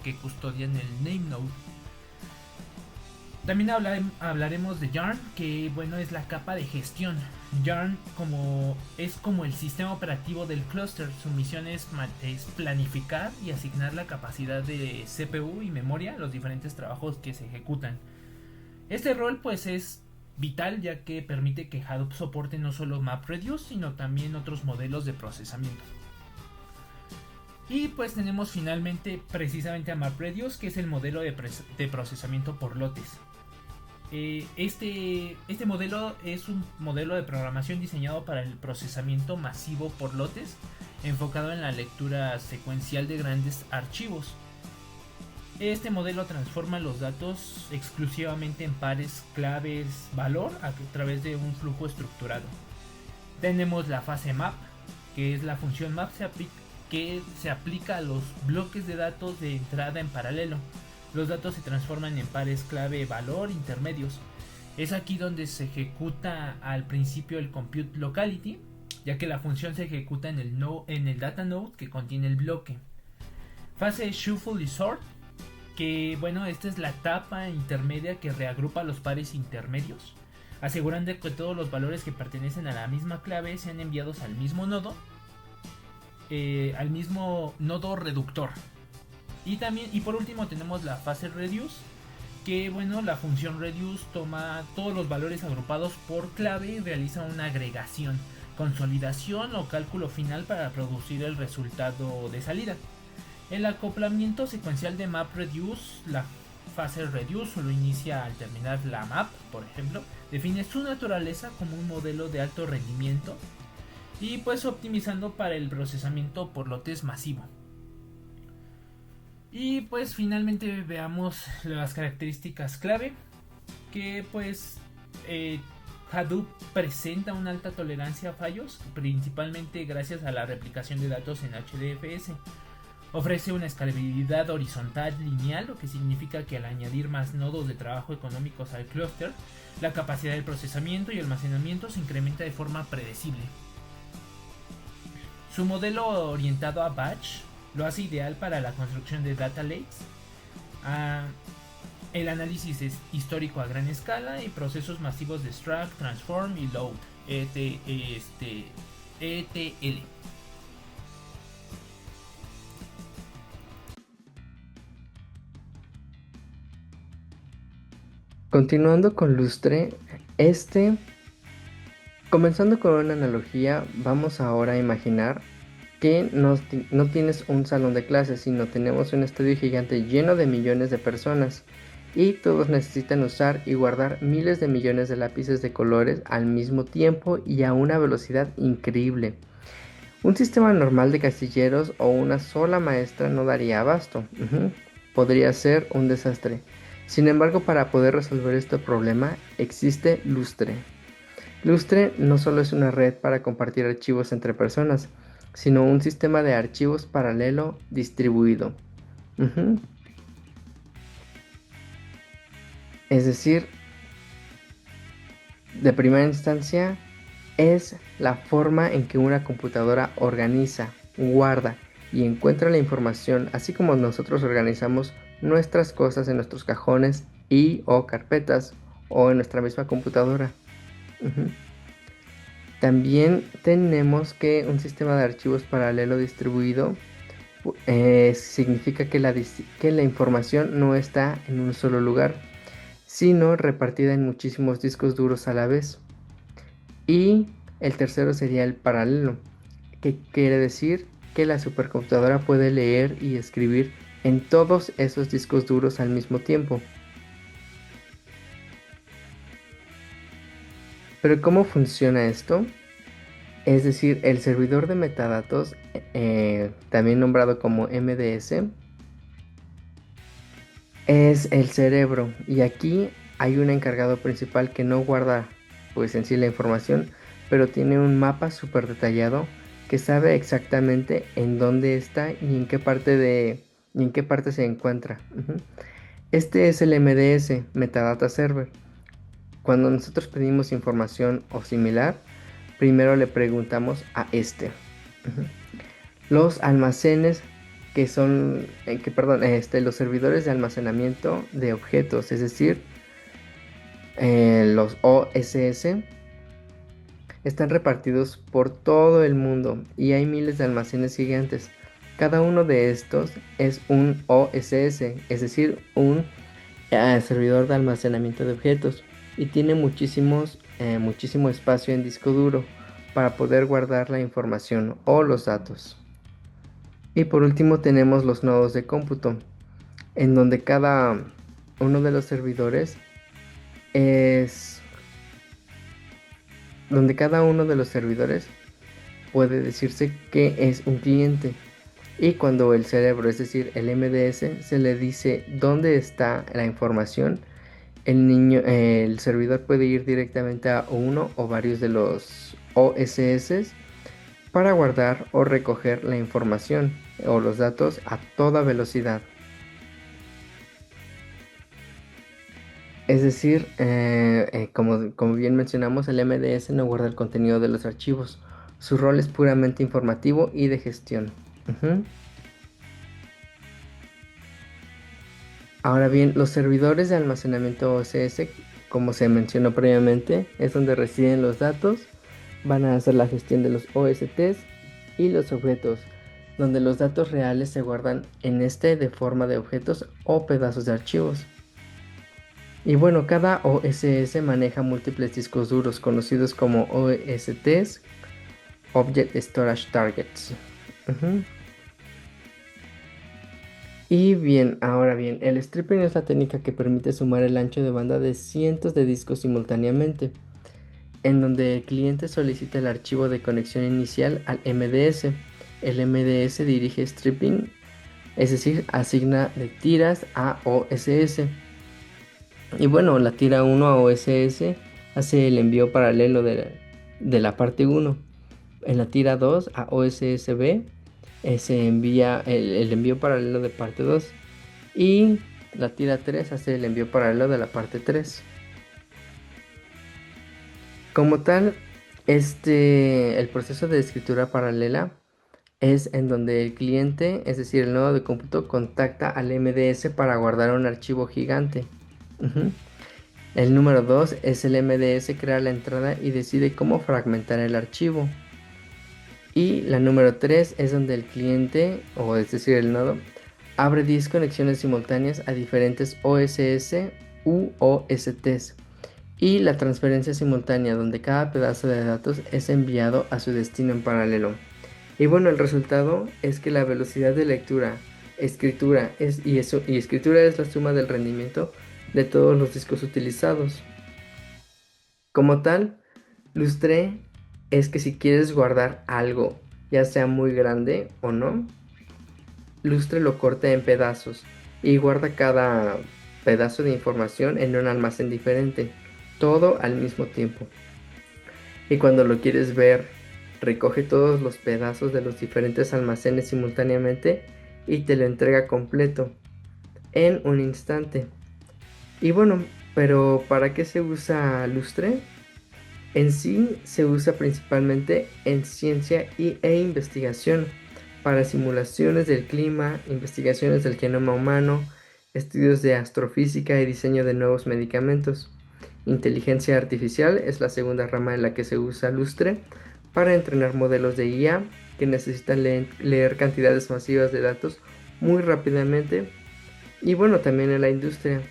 que custodian el NameNode. También hablaremos de Yarn, que bueno, es la capa de gestión. Yarn es como el sistema operativo del clúster. Su misión es planificar y asignar la capacidad de CPU y memoria a los diferentes trabajos que se ejecutan. Este rol pues es vital, ya que permite que Hadoop soporte no solo MapReduce, sino también otros modelos de procesamiento. Y pues tenemos finalmente precisamente a MapReduce, que es el modelo de procesamiento por lotes. Este modelo es un modelo de programación diseñado para el procesamiento masivo por lotes, enfocado en la lectura secuencial de grandes archivos. Este modelo transforma los datos exclusivamente en pares claves valor a través de un flujo estructurado. Tenemos la fase map, que es la función map que se aplica a los bloques de datos de entrada en paralelo. Los datos se transforman en pares clave valor intermedios. Es aquí donde se ejecuta al principio el compute locality, ya que la función se ejecuta en el data node que contiene el bloque. Fase shuffle y sort, que bueno, esta es la etapa intermedia que reagrupa los pares intermedios, asegurando que todos los valores que pertenecen a la misma clave sean enviados al mismo nodo reductor. Y por último tenemos la fase reduce, que bueno, la función reduce toma todos los valores agrupados por clave y realiza una agregación, consolidación o cálculo final para producir el resultado de salida. El acoplamiento secuencial de MapReduce, la fase reduce solo inicia al terminar la map, por ejemplo, define su naturaleza como un modelo de alto rendimiento y pues optimizando para el procesamiento por lotes masivo. Y pues finalmente veamos las características clave, que pues Hadoop presenta una alta tolerancia a fallos, principalmente gracias a la replicación de datos en HDFS. Ofrece una escalabilidad horizontal lineal, lo que significa que al añadir más nodos de trabajo económicos al clúster, la capacidad de procesamiento y almacenamiento se incrementa de forma predecible. Su modelo orientado a batch lo hace ideal para la construcción de data lakes, el análisis histórico a gran escala y procesos masivos de extract, transform y load, ETL. Continuando con Lustre, comenzando con una analogía, vamos ahora a imaginar que no tienes un salón de clases, sino tenemos un estadio gigante lleno de millones de personas y todos necesitan usar y guardar miles de millones de lápices de colores al mismo tiempo y a una velocidad increíble. Un sistema normal de castilleros o una sola maestra no daría abasto. Podría ser un desastre. Sin embargo, para poder resolver este problema existe Lustre. Lustre no solo es una red para compartir archivos entre personas, sino un sistema de archivos paralelo distribuido. Es decir, de primera instancia, es la forma en que una computadora organiza, guarda y encuentra la información, así como nosotros organizamos nuestras cosas en nuestros cajones o carpetas o en nuestra misma computadora. También tenemos que un sistema de archivos paralelo distribuido significa que la información no está en un solo lugar, sino repartida en muchísimos discos duros a la vez. Y el tercero sería el paralelo, que quiere decir que la supercomputadora puede leer y escribir en todos esos discos duros al mismo tiempo. Pero ¿cómo funciona esto? Es decir, el servidor de metadatos, también nombrado como MDS, es el cerebro, y aquí hay un encargado principal que no guarda pues en sí la información, pero tiene un mapa súper detallado que sabe exactamente en dónde está y en qué parte se encuentra. Este es el MDS, Metadata Server. Cuando nosotros pedimos información o similar, primero le preguntamos a este. Los almacenes que son, los servidores de almacenamiento de objetos, es decir, los OSS, están repartidos por todo el mundo y hay miles de almacenes gigantes. Cada uno de estos es un OSS, es decir, un servidor de almacenamiento de objetos, y tiene muchísimo espacio en disco duro para poder guardar la información o los datos. Y por último tenemos los nodos de cómputo, en donde cada uno de los servidores puede decirse que es un cliente. Y cuando el cerebro, es decir, el MDS, se le dice dónde está la información, el servidor puede ir directamente a uno o varios de los OSS para guardar o recoger la información o los datos a toda velocidad. Es decir, como bien mencionamos, el MDS no guarda el contenido de los archivos. Su rol es puramente informativo y de gestión. Ahora bien, los servidores de almacenamiento OSS, como se mencionó previamente, es donde residen los datos. Van a hacer la gestión de los OSTs y los objetos, donde los datos reales se guardan de forma de objetos o pedazos de archivos. Y bueno, cada OSS maneja múltiples discos duros conocidos como OSTs, Object Storage Targets. Y bien, ahora bien, el stripping es la técnica que permite sumar el ancho de banda de cientos de discos simultáneamente, en donde el cliente solicita el archivo de conexión inicial al MDS. El MDS dirige stripping, es decir, asigna de tiras a OSS. Y bueno, la tira 1 a OSS hace el envío paralelo de la parte 1. En la tira 2 a OSSB se envía el envío paralelo de parte 2. Y la tira 3 hace el envío paralelo de la parte 3. Como tal, el proceso de escritura paralela es en donde el cliente, es decir, el nodo de cómputo, contacta al MDS para guardar un archivo gigante. El número 2 es el MDS crea la entrada y decide cómo fragmentar el archivo. Y la número 3 es donde el cliente, o es decir, el nodo, abre 10 conexiones simultáneas a diferentes OSS u OSTs. Y la transferencia simultánea, donde cada pedazo de datos es enviado a su destino en paralelo. Y bueno, el resultado es que la velocidad de lectura, escritura y escritura es la suma del rendimiento de todos los discos utilizados. Como tal, Lustre es que si quieres guardar algo, ya sea muy grande o no, Lustre lo corta en pedazos y guarda cada pedazo de información en un almacén diferente, todo al mismo tiempo. Y cuando lo quieres ver, recoge todos los pedazos de los diferentes almacenes simultáneamente y te lo entrega completo en un instante. Y bueno, pero ¿para qué se usa Lustre? En sí se usa principalmente en ciencia e investigación, para simulaciones del clima, investigaciones del genoma humano, estudios de astrofísica y diseño de nuevos medicamentos. Inteligencia artificial es la segunda rama en la que se usa Lustre para entrenar modelos de IA que necesitan leer cantidades masivas de datos muy rápidamente. Y bueno, también en la industria,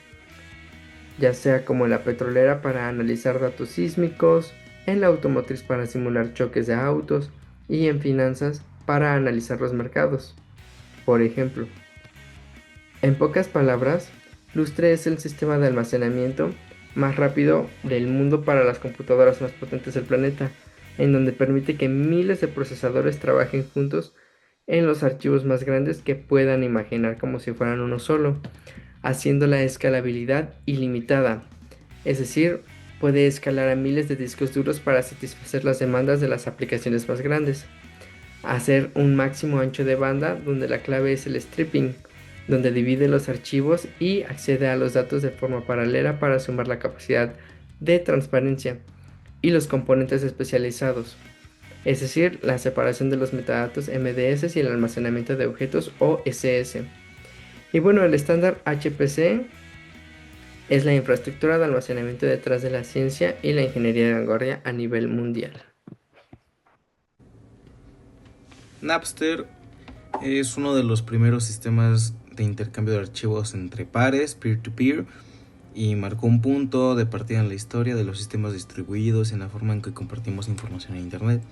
ya sea como en la petrolera para analizar datos sísmicos, en la automotriz para simular choques de autos y en finanzas para analizar los mercados. Por ejemplo, en pocas palabras, Lustre es el sistema de almacenamiento más rápido del mundo para las computadoras más potentes del planeta, en donde permite que miles de procesadores trabajen juntos en los archivos más grandes que puedan imaginar, como si fueran uno solo, haciendo la escalabilidad ilimitada, es decir, puede escalar a miles de discos duros para satisfacer las demandas de las aplicaciones más grandes, hacer un máximo ancho de banda donde la clave es el stripping, donde divide los archivos y accede a los datos de forma paralela para sumar la capacidad de transparencia. y los componentes especializados, es decir, la separación de los metadatos MDS y el almacenamiento de objetos OSS. Y bueno, el estándar HPC es la infraestructura de almacenamiento detrás de la ciencia y la ingeniería de vanguardia a nivel mundial. Napster es uno de los primeros sistemas de intercambio de archivos entre pares, peer-to-peer, y marcó un punto de partida en la historia de los sistemas distribuidos y en la forma en que compartimos información en Internet.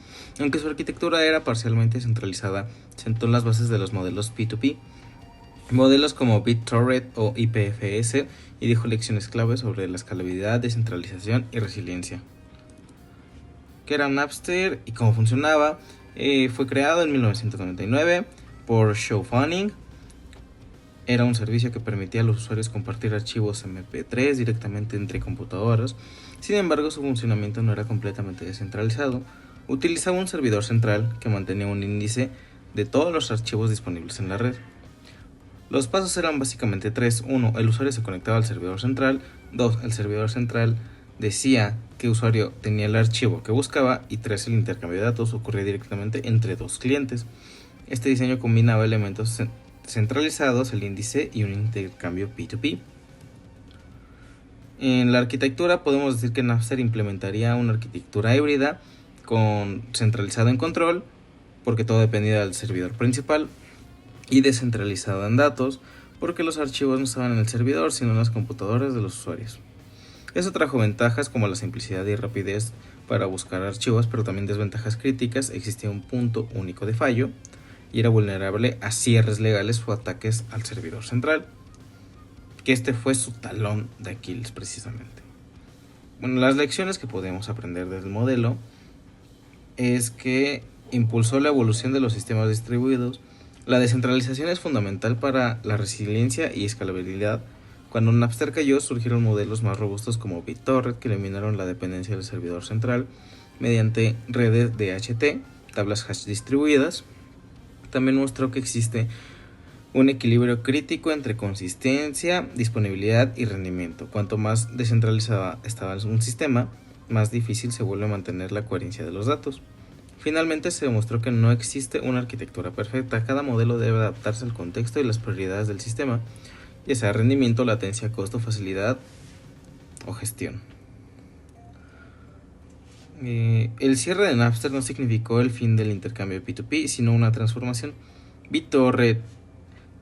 Aunque su arquitectura era parcialmente centralizada, sentó las bases de los modelos P2P, modelos como BitTorrent o IPFS, y dijo lecciones clave sobre la escalabilidad, descentralización y resiliencia. ¿Qué era Napster y cómo funcionaba? Fue creado en 1999 por Joe Fanning. Era un servicio que permitía a los usuarios compartir archivos MP3 directamente entre computadoras. Sin embargo, su funcionamiento no era completamente descentralizado. Utilizaba un servidor central que mantenía un índice de todos los archivos disponibles en la red. Los pasos eran básicamente tres. 1. El usuario se conectaba al servidor central. 2. El servidor central decía qué usuario tenía el archivo que buscaba. Y 3. El intercambio de datos ocurría directamente entre dos clientes. Este diseño combinaba elementos centralizados, el índice y un intercambio P2P. En la arquitectura podemos decir que Napster implementaría una arquitectura híbrida centralizado en control, porque todo dependía del servidor principal, y descentralizado en datos, porque los archivos no estaban en el servidor sino en las computadoras de los usuarios. Eso trajo ventajas como la simplicidad y rapidez para buscar archivos, pero también desventajas críticas. Existía un punto único de fallo y era vulnerable a cierres legales o ataques al servidor central, que este fue su talón de Aquiles precisamente. Bueno, las lecciones que podemos aprender del modelo es que impulsó la evolución de los sistemas distribuidos. La descentralización es fundamental para la resiliencia y escalabilidad. Cuando Napster cayó, surgieron modelos más robustos como BitTorrent, que eliminaron la dependencia del servidor central mediante redes DHT, tablas hash distribuidas. También mostró que existe un equilibrio crítico entre consistencia, disponibilidad y rendimiento. Cuanto más descentralizado estaba un sistema, más difícil se vuelve mantener la coherencia de los datos. Finalmente se demostró que no existe una arquitectura perfecta. Cada modelo debe adaptarse al contexto y las prioridades del sistema, ya sea rendimiento, latencia, costo, facilidad o gestión. El cierre de Napster no significó el fin del intercambio P2P, sino una transformación. BitTorrent,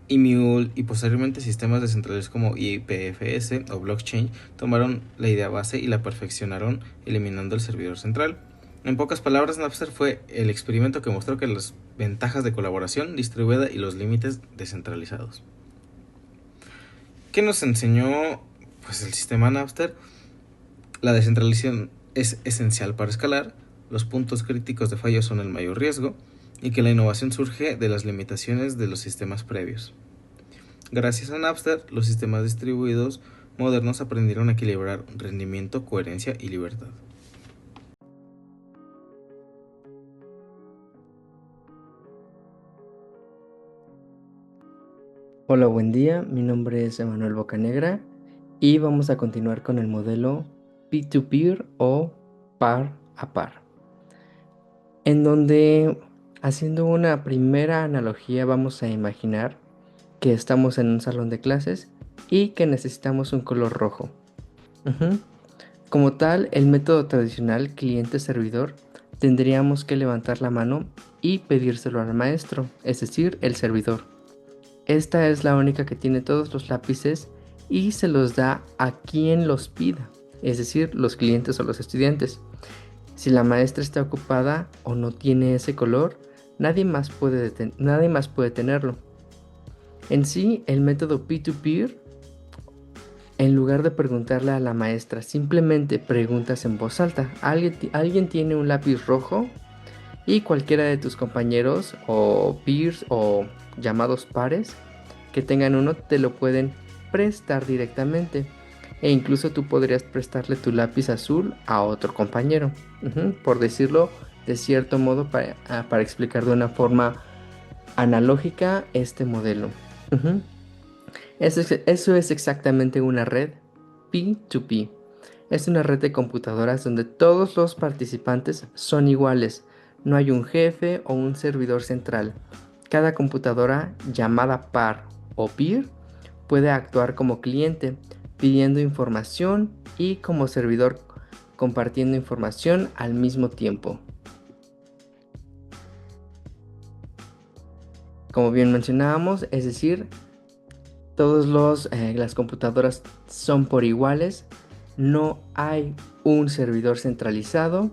eMule y posteriormente sistemas descentralizados como IPFS o blockchain tomaron la idea base y la perfeccionaron, eliminando el servidor central. En pocas palabras, Napster fue el experimento que mostró que las ventajas de colaboración distribuida y los límites descentralizados. ¿Qué nos enseñó el sistema Napster? La descentralización es esencial para escalar, los puntos críticos de fallo son el mayor riesgo, y que la innovación surge de las limitaciones de los sistemas previos. Gracias a Napster, los sistemas distribuidos modernos aprendieron a equilibrar rendimiento, coherencia y libertad. Hola, buen día, mi nombre es Emanuel Bocanegra y vamos a continuar con el modelo peer-to-peer o par a par, en donde, haciendo una primera analogía, vamos a imaginar que estamos en un salón de clases y que necesitamos un color rojo. Como tal, el método tradicional cliente-servidor, tendríamos que levantar la mano y pedírselo al maestro, es decir, el servidor. Esta es la única que tiene todos los lápices y se los da a quien los pida, es decir, los clientes o los estudiantes. Si la maestra está ocupada o no tiene ese color, nadie más puede tenerlo. En sí, el método P2Peer, en lugar de preguntarle a la maestra, simplemente preguntas en voz alta. ¿Alguien tiene un lápiz rojo? Y cualquiera de tus compañeros o peers o llamados pares que tengan uno te lo pueden prestar directamente, e incluso tú podrías prestarle tu lápiz azul a otro compañero, por decirlo de cierto modo, para explicar de una forma analógica este modelo. Eso es exactamente una red P2P. Es una red de computadoras donde todos los participantes son iguales. No hay un jefe o un servidor central. Cada computadora, llamada par o peer, puede actuar como cliente, pidiendo información, y como servidor, compartiendo información al mismo tiempo. Como bien mencionábamos, es decir, las computadoras son por iguales, no hay un servidor centralizado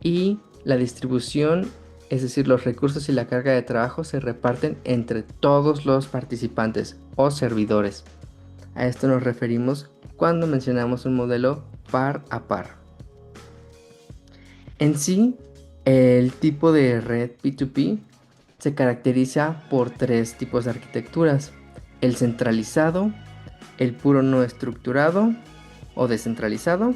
y la distribución, es decir, los recursos y la carga de trabajo se reparten entre todos los participantes o servidores. A esto nos referimos cuando mencionamos un modelo par a par. En sí, el tipo de red P2P se caracteriza por 3 tipos de arquitecturas: el centralizado, el puro no estructurado o descentralizado,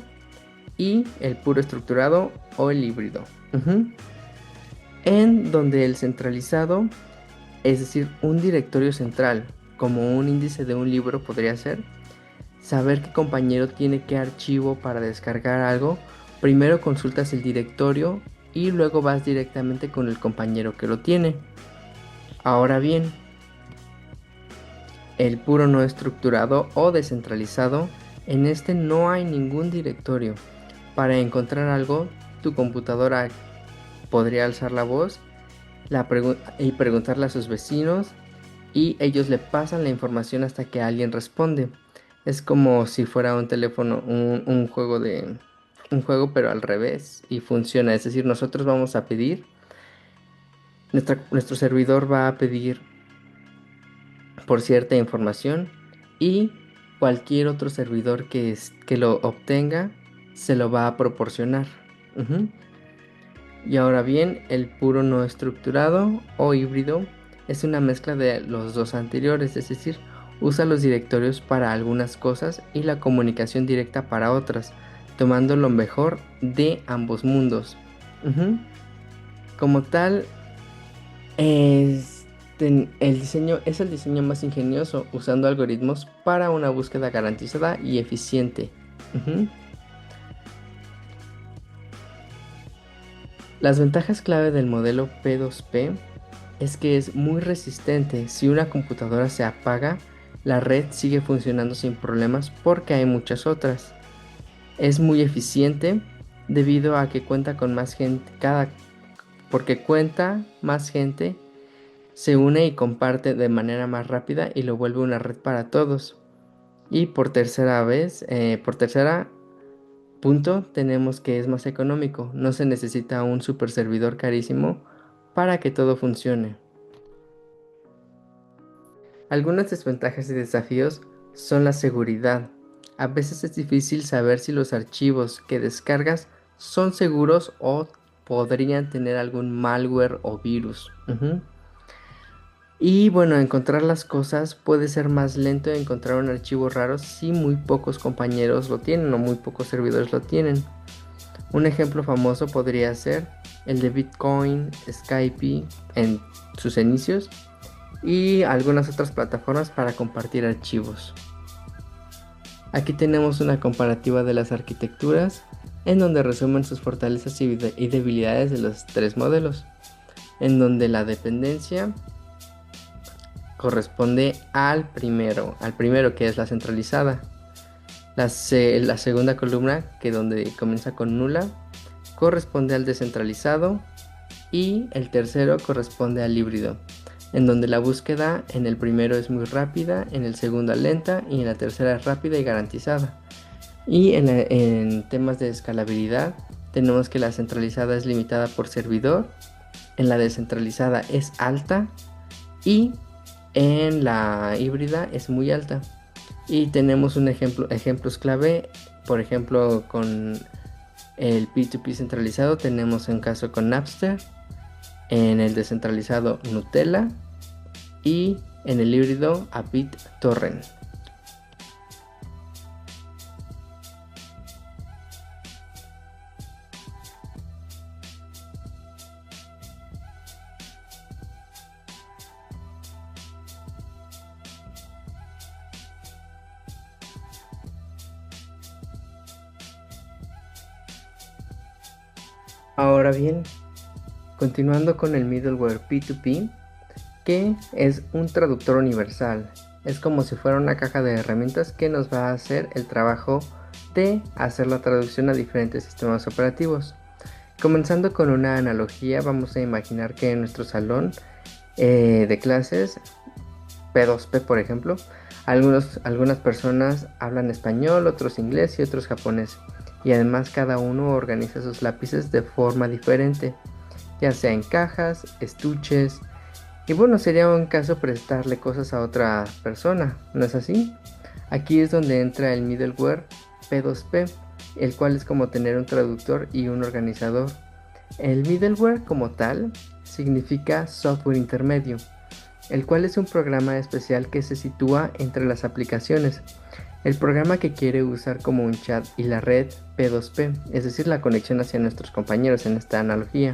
y el puro estructurado o el híbrido. En donde el centralizado, es decir, un directorio central, como un índice de un libro podría ser, saber qué compañero tiene qué archivo para descargar algo, primero consultas el directorio y luego vas directamente con el compañero que lo tiene. Ahora bien, el puro no estructurado o descentralizado, en este no hay ningún directorio. Para encontrar algo, tu computadora podría alzar la voz y preguntarle a sus vecinos, y ellos le pasan la información hasta que alguien responde. Es como si fuera un teléfono, un juego pero al revés, y funciona. Es decir, nosotros vamos a pedir, nuestro servidor va a pedir por cierta información, y cualquier otro servidor que lo obtenga se lo va a proporcionar. Y ahora bien, el puro no estructurado o híbrido es una mezcla de los dos anteriores, es decir, usa los directorios para algunas cosas y la comunicación directa para otras, tomando lo mejor de ambos mundos. Como tal, el diseño es el diseño más ingenioso, usando algoritmos para una búsqueda garantizada y eficiente. Las ventajas clave del modelo P2P es que es muy resistente. Si una computadora se apaga, la red sigue funcionando sin problemas porque hay muchas otras. Es muy eficiente debido a que cuenta con más gente, porque cuenta más gente, se une y comparte de manera más rápida y lo vuelve una red para todos. Y por tercera punto, tenemos que es más económico. No se necesita un super servidor carísimo para que todo funcione. Algunas desventajas y desafíos son la seguridad. A veces es difícil saber si los archivos que descargas son seguros o podrían tener algún malware o virus. Y bueno, encontrar las cosas puede ser más lento de encontrar un archivo raro si muy pocos compañeros lo tienen o muy pocos servidores lo tienen. Un ejemplo famoso podría ser el de Bitcoin, Skype en sus inicios, y algunas otras plataformas para compartir archivos. Aquí tenemos una comparativa de las arquitecturas, en donde resumen sus fortalezas y debilidades de los 3 modelos, en donde la dependencia corresponde al primero que es la centralizada. La segunda columna, que donde comienza con nula, corresponde al descentralizado, y el tercero corresponde al híbrido, en donde la búsqueda en el primero es muy rápida, en el segundo lenta y en la tercera es rápida y garantizada. Y en temas de escalabilidad tenemos que la centralizada es limitada por servidor, en la descentralizada es alta y en la híbrida es muy alta. Y tenemos ejemplos clave, por ejemplo con el P2P centralizado tenemos un caso con Napster, en el descentralizado Gnutella y en el híbrido a BitTorrent. Ahora bien, continuando con el middleware P2P, que es un traductor universal. Es como si fuera una caja de herramientas que nos va a hacer el trabajo de hacer la traducción a diferentes sistemas operativos. Comenzando con una analogía, vamos a imaginar que en nuestro salón de clases, P2P por ejemplo, algunas personas hablan español, otros inglés y otros japonés. Y además cada uno organiza sus lápices de forma diferente, ya sea en cajas, estuches, y bueno, sería un caso prestarle cosas a otra persona, ¿no es así? Aquí es donde entra el middleware P2P, el cual es como tener un traductor y un organizador. El middleware como tal significa software intermedio, el cual es un programa especial que se sitúa entre las aplicaciones. El programa que quiere usar como un chat y la red P2P, es decir, la conexión hacia nuestros compañeros en esta analogía.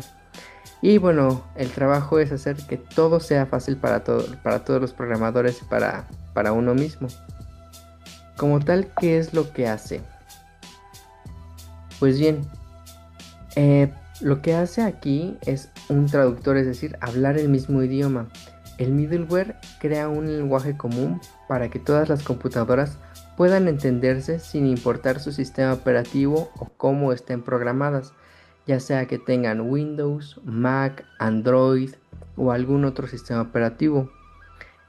Y bueno, el trabajo es hacer que todo sea fácil para todos los programadores y para uno mismo. Como tal, ¿qué es lo que hace? Pues bien, lo que hace aquí es un traductor, es decir, hablar el mismo idioma. El middleware crea un lenguaje común para que todas las computadoras puedan entenderse sin importar su sistema operativo o cómo estén programadas, ya sea que tengan Windows, Mac, Android o algún otro sistema operativo.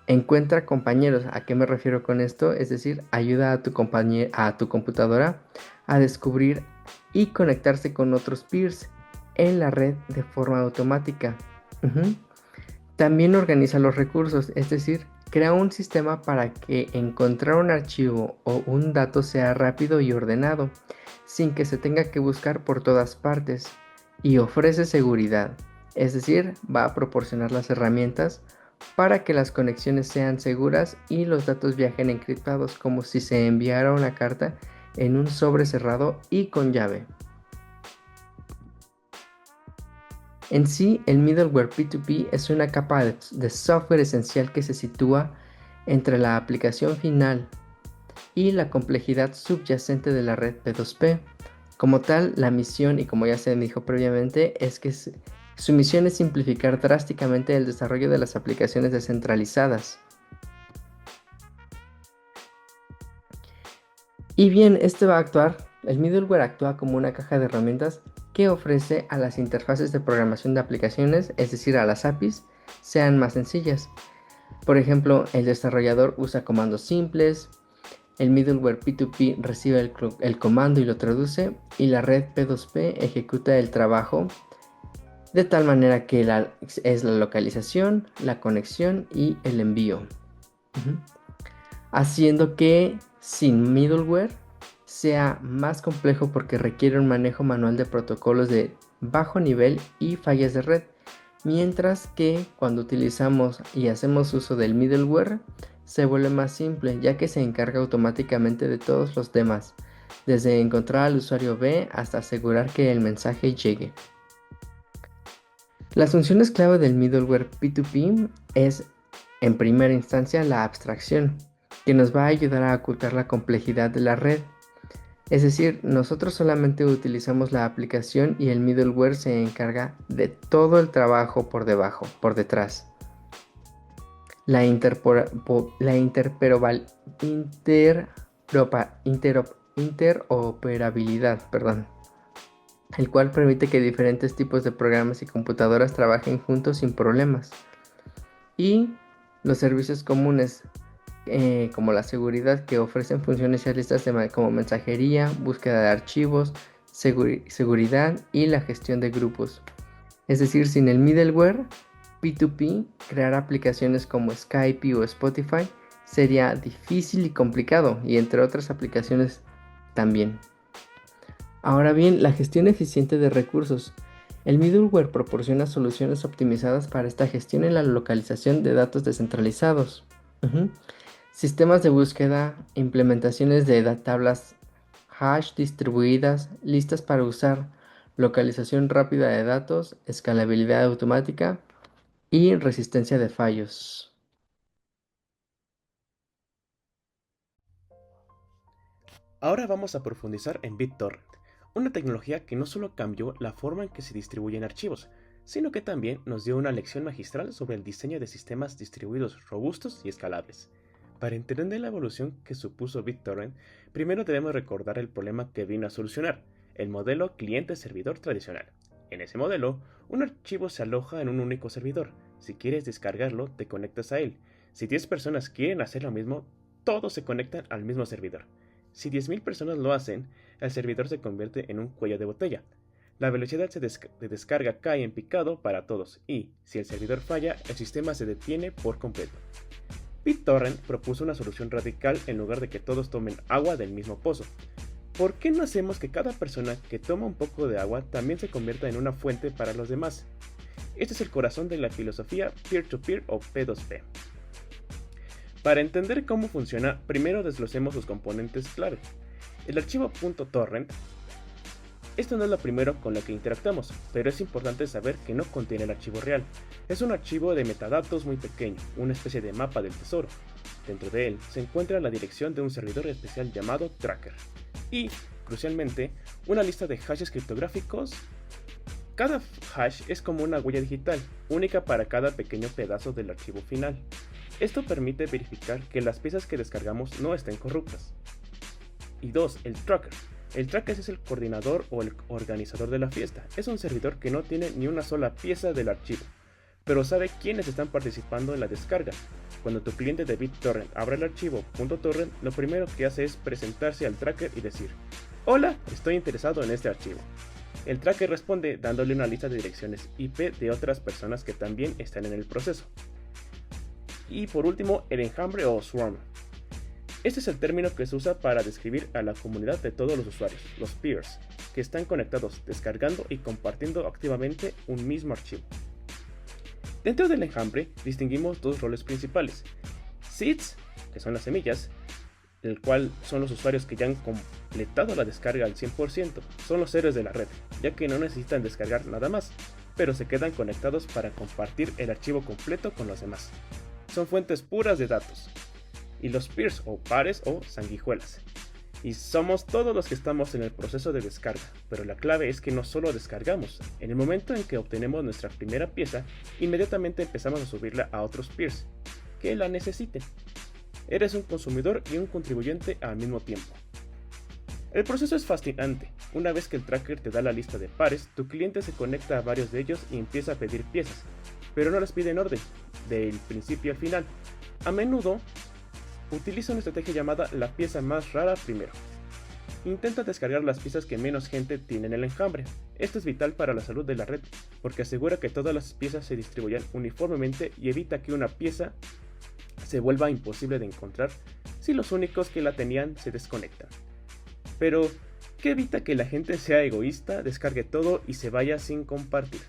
Encuentra compañeros. ¿A qué me refiero con esto? Es decir, ayuda a tu computadora a descubrir y conectarse con otros peers en la red de forma automática. Ujú. También organiza los recursos, es decir, crea un sistema para que encontrar un archivo o un dato sea rápido y ordenado, sin que se tenga que buscar por todas partes. Y ofrece seguridad, es decir, va a proporcionar las herramientas para que las conexiones sean seguras y los datos viajen encriptados como si se enviara una carta en un sobre cerrado y con llave. En sí, el middleware P2P es una capa de software esencial que se sitúa entre la aplicación final y la complejidad subyacente de la red P2P. Como tal, la misión, y como ya se dijo previamente, es que su misión es simplificar drásticamente el desarrollo de las aplicaciones descentralizadas. Y bien, el middleware actúa como una caja de herramientas que ofrece a las interfaces de programación de aplicaciones, es decir, a las APIs, sean más sencillas. Por ejemplo, el desarrollador usa comandos simples, el middleware P2P recibe el comando y lo traduce, y la red P2P ejecuta el trabajo de tal manera que es la localización, la conexión y el envío. Ujú. Haciendo que sin middleware sea más complejo porque requiere un manejo manual de protocolos de bajo nivel y fallas de red, mientras que cuando utilizamos y hacemos uso del middleware se vuelve más simple, ya que se encarga automáticamente de todos los temas, desde encontrar al usuario B hasta asegurar que el mensaje llegue. Las funciones clave del middleware P2P es, en primera instancia, la abstracción, que nos va a ayudar a ocultar la complejidad de la red. Es decir, nosotros solamente utilizamos la aplicación y el middleware se encarga de todo el trabajo por debajo, por detrás. La, interoperabilidad, perdón, el cual permite que diferentes tipos de programas y computadoras trabajen juntos sin problemas. Y los servicios comunes, como la seguridad, que ofrecen funciones ya listas como mensajería, búsqueda de archivos, seguridad y la gestión de grupos. Es decir, sin el middleware P2P, crear aplicaciones como Skype o Spotify sería difícil y complicado, y entre otras aplicaciones también. Ahora bien, la gestión eficiente de recursos. El middleware proporciona soluciones optimizadas para esta gestión en la localización de datos descentralizados. Ujú. Sistemas de búsqueda, implementaciones de tablas hash distribuidas, listas para usar, localización rápida de datos, escalabilidad automática y resistencia de fallos. Ahora vamos a profundizar en BitTorrent, Una tecnología que no solo cambió la forma en que se distribuyen archivos, sino que también nos dio una lección magistral sobre el diseño de sistemas distribuidos robustos y escalables. Para entender la evolución que supuso BitTorrent, primero debemos recordar el problema que vino a solucionar, el modelo cliente-servidor tradicional. En ese modelo, un archivo se aloja en un único servidor. Si quieres descargarlo, te conectas a él. Si 10 personas quieren hacer lo mismo, todos se conectan al mismo servidor. Si 10.000 personas lo hacen, el servidor se convierte en un cuello de botella. La velocidad de descarga cae en picado para todos y, si el servidor falla, el sistema se detiene por completo. BitTorrent propuso una solución radical en lugar de que todos tomen agua del mismo pozo. ¿Por qué no hacemos que cada persona que toma un poco de agua también se convierta en una fuente para los demás? Este es el corazón de la filosofía peer-to-peer o P2P. Para entender cómo funciona, primero desglosemos sus componentes clave. El archivo .torrent. Esto no es lo primero con lo que interactuamos, pero es importante saber que no contiene el archivo real. Es un archivo de metadatos muy pequeño, una especie de mapa del tesoro. Dentro de él se encuentra la dirección de un servidor especial llamado tracker. Y, crucialmente, una lista de hashes criptográficos. Cada hash es como una huella digital, única para cada pequeño pedazo del archivo final. Esto permite verificar que las piezas que descargamos no estén corruptas. Y 2. El tracker. El tracker es el coordinador o el organizador de la fiesta. Es un servidor que no tiene ni una sola pieza del archivo, pero sabe quiénes están participando en la descarga. Cuando tu cliente de BitTorrent abre el archivo .torrent, lo primero que hace es presentarse al tracker y decir: "Hola, estoy interesado en este archivo". El tracker responde dándole una lista de direcciones IP de otras personas que también están en el proceso. Y por último, el enjambre o swarm. Este es el término que se usa para describir a la comunidad de todos los usuarios, los peers, que están conectados, descargando y compartiendo activamente un mismo archivo. Dentro del enjambre distinguimos dos roles principales: seeds, que son las semillas, el cual son los usuarios que ya han completado la descarga al 100%, son los héroes de la red, ya que no necesitan descargar nada más, pero se quedan conectados para compartir el archivo completo con los demás. Son fuentes puras de datos. Y los peers o pares o sanguijuelas. Y somos todos los que estamos en el proceso de descarga, pero la clave es que no solo descargamos. En el momento en que obtenemos nuestra primera pieza, inmediatamente empezamos a subirla a otros peers que la necesiten. Eres un consumidor y un contribuyente al mismo tiempo. El proceso es fascinante. Una vez que el tracker te da la lista de pares, tu cliente se conecta a varios de ellos y empieza a pedir piezas, pero no las pide en orden, del principio al final. A menudo utiliza una estrategia llamada la pieza más rara primero. Intenta descargar las piezas que menos gente tiene en el enjambre. Esto es vital para la salud de la red, porque asegura que todas las piezas se distribuyan uniformemente y evita que una pieza se vuelva imposible de encontrar si los únicos que la tenían se desconectan. Pero, ¿qué evita que la gente sea egoísta, descargue todo y se vaya sin compartir?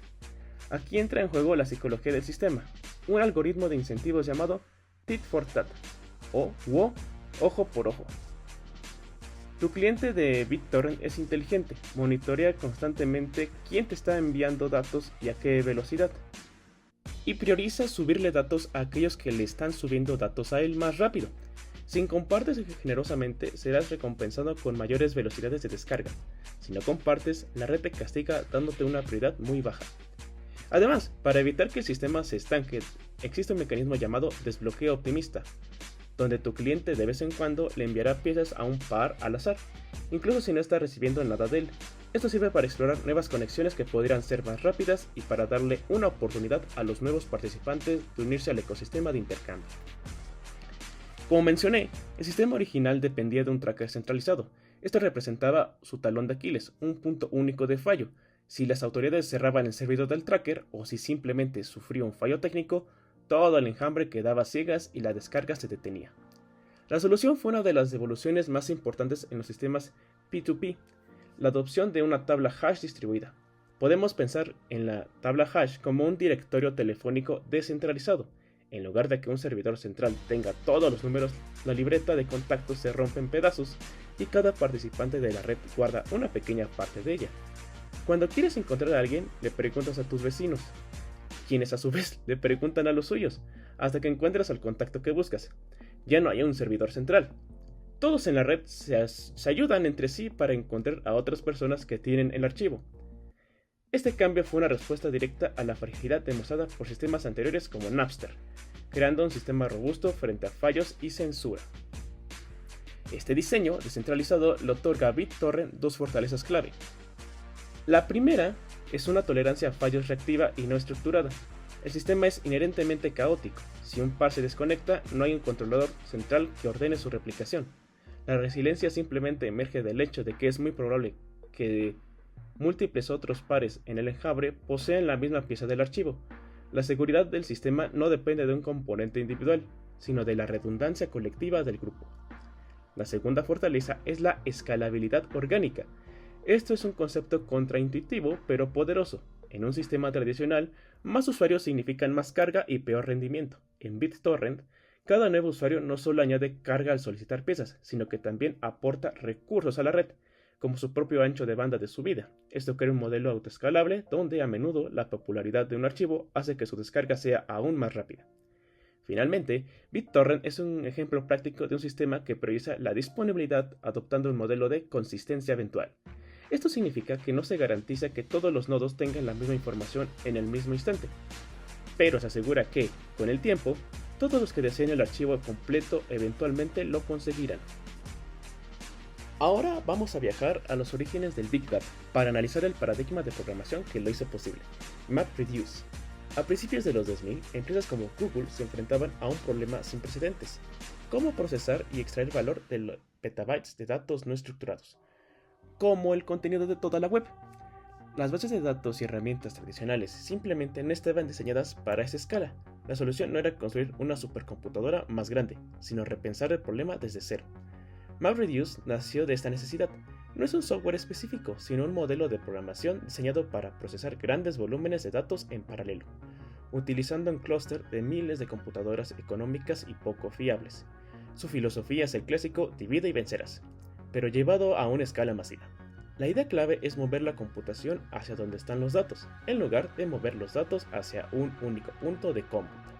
Aquí entra en juego la psicología del sistema, un algoritmo de incentivos llamado tit for tat, o WO, ojo por ojo. Tu cliente de BitTorrent es inteligente, monitorea constantemente quién te está enviando datos y a qué velocidad, y prioriza subirle datos a aquellos que le están subiendo datos a él más rápido. Si compartes generosamente, serás recompensado con mayores velocidades de descarga. Si no compartes, la red te castiga dándote una prioridad muy baja. Además, para evitar que el sistema se estanque, existe un mecanismo llamado desbloqueo optimista, donde tu cliente de vez en cuando le enviará piezas a un par al azar, incluso si no está recibiendo nada de él. Esto sirve para explorar nuevas conexiones que podrían ser más rápidas y para darle una oportunidad a los nuevos participantes de unirse al ecosistema de intercambio. Como mencioné, el sistema original dependía de un tracker centralizado. Esto representaba su talón de Aquiles, un punto único de fallo. Si las autoridades cerraban el servidor del tracker o si simplemente sufrió un fallo técnico, todo el enjambre quedaba a ciegas y la descarga se detenía. La solución fue una de las evoluciones más importantes en los sistemas P2P, la adopción de una tabla hash distribuida. Podemos pensar en la tabla hash como un directorio telefónico descentralizado. En lugar de que un servidor central tenga todos los números, la libreta de contactos se rompe en pedazos y cada participante de la red guarda una pequeña parte de ella. Cuando quieres encontrar a alguien, le preguntas a tus vecinos, quienes a su vez le preguntan a los suyos, hasta que encuentras al contacto que buscas. Ya no hay un servidor central. Todos en la red se ayudan entre sí para encontrar a otras personas que tienen el archivo. Este cambio fue una respuesta directa a la fragilidad demostrada por sistemas anteriores como Napster, creando un sistema robusto frente a fallos y censura. Este diseño descentralizado le otorga a BitTorrent dos fortalezas clave. La primera es una tolerancia a fallos reactiva y no estructurada. El sistema es inherentemente caótico. Si un par se desconecta, no hay un controlador central que ordene su replicación. La resiliencia simplemente emerge del hecho de que es muy probable que múltiples otros pares en el enjambre posean la misma pieza del archivo. La seguridad del sistema no depende de un componente individual, sino de la redundancia colectiva del grupo. La segunda fortaleza es la escalabilidad orgánica. Esto es un concepto contraintuitivo pero poderoso. En un sistema tradicional, más usuarios significan más carga y peor rendimiento. En BitTorrent, cada nuevo usuario no solo añade carga al solicitar piezas, sino que también aporta recursos a la red, como su propio ancho de banda de subida. Esto crea un modelo autoescalable donde a menudo la popularidad de un archivo hace que su descarga sea aún más rápida. Finalmente, BitTorrent es un ejemplo práctico de un sistema que prioriza la disponibilidad adoptando un modelo de consistencia eventual. Esto significa que no se garantiza que todos los nodos tengan la misma información en el mismo instante, pero se asegura que, con el tiempo, todos los que deseen el archivo completo eventualmente lo conseguirán. Ahora vamos a viajar a los orígenes del Big Data para analizar el paradigma de programación que lo hizo posible, MapReduce. A principios de los 2000, empresas como Google se enfrentaban a un problema sin precedentes: cómo procesar y extraer valor de los petabytes de datos no estructurados, como el contenido de toda la web. Las bases de datos y herramientas tradicionales simplemente no estaban diseñadas para esa escala. La solución no era construir una supercomputadora más grande, sino repensar el problema desde cero. MapReduce nació de esta necesidad. No es un software específico, sino un modelo de programación diseñado para procesar grandes volúmenes de datos en paralelo, utilizando un clúster de miles de computadoras económicas y poco fiables. Su filosofía es el clásico divide y vencerás, pero llevado a una escala masiva. La idea clave es mover la computación hacia donde están los datos, en lugar de mover los datos hacia un único punto de cómputo.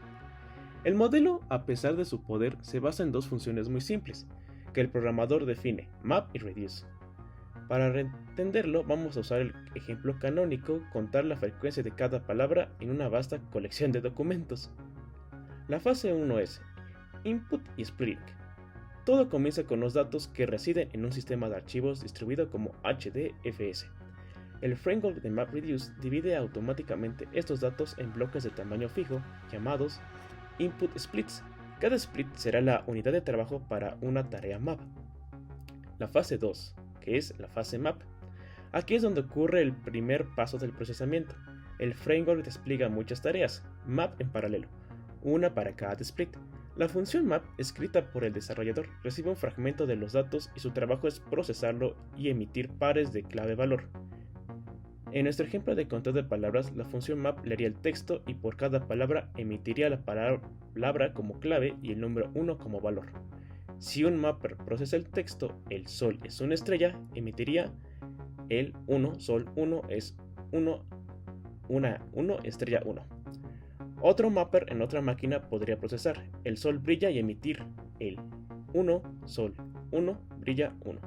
El modelo, a pesar de su poder, se basa en dos funciones muy simples, que el programador define: map y reduce. Para entenderlo, vamos a usar el ejemplo canónico: contar la frecuencia de cada palabra en una vasta colección de documentos. La fase 1 es input y splitting. Todo comienza con los datos que residen en un sistema de archivos distribuido como HDFS. El framework de MapReduce divide automáticamente estos datos en bloques de tamaño fijo, llamados input splits. Cada split será la unidad de trabajo para una tarea map. La fase 2, que es la fase map. Aquí es donde ocurre el primer paso del procesamiento. El framework despliega muchas tareas, map en paralelo, una para cada split. La función map, escrita por el desarrollador, recibe un fragmento de los datos y su trabajo es procesarlo y emitir pares de clave-valor. En nuestro ejemplo de conteo de palabras, la función map leería el texto y por cada palabra emitiría la palabra como clave y el número 1 como valor. Si un mapper procesa el texto, el sol es una estrella, emitiría el 1, sol 1 es 1 estrella 1. Otro mapper en otra máquina podría procesar el sol brilla y emitir el 1, sol 1, brilla 1.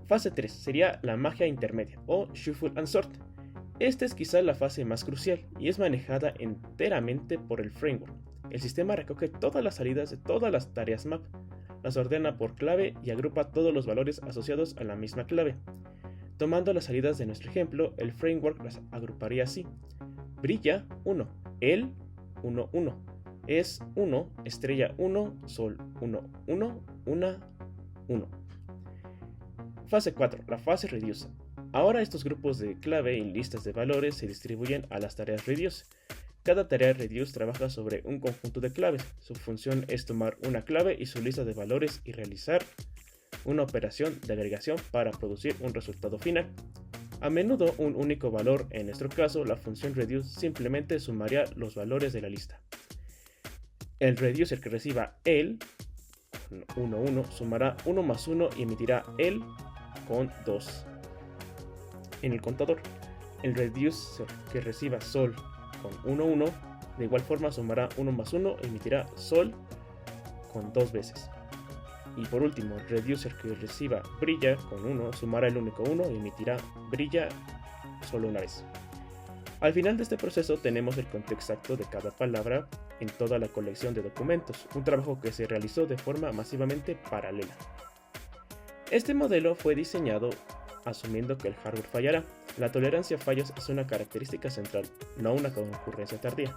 Fase 3 sería la magia intermedia o Shuffle and Sort. Esta es quizá la fase más crucial y es manejada enteramente por el framework. El sistema recoge todas las salidas de todas las tareas map, las ordena por clave y agrupa todos los valores asociados a la misma clave. Tomando las salidas de nuestro ejemplo, el framework las agruparía así: brilla 1, el 1, 1, es 1, estrella 1, sol 1, 1, 1, 1. Fase 4, la fase reduce. Ahora estos grupos de clave y listas de valores se distribuyen a las tareas reduce. Cada tarea reduce trabaja sobre un conjunto de claves. Su función es tomar una clave y su lista de valores y realizar una operación de agregación para producir un resultado final. A menudo un único valor, en nuestro caso la función reduce simplemente sumaría los valores de la lista. El reducer que reciba el 1, 1 sumará 1 más 1 y emitirá el con 2 en el contador. El reducer que reciba sol con 1, 1 de igual forma sumará 1 más 1 y emitirá sol con 2 veces. Y por último, el reducer que reciba brilla con 1 sumará el único 1 y emitirá brilla solo una vez. Al final de este proceso tenemos el contexto exacto de cada palabra en toda la colección de documentos, un trabajo que se realizó de forma masivamente paralela. Este modelo fue diseñado asumiendo que el hardware fallará. La tolerancia a fallos es una característica central, no una concurrencia tardía.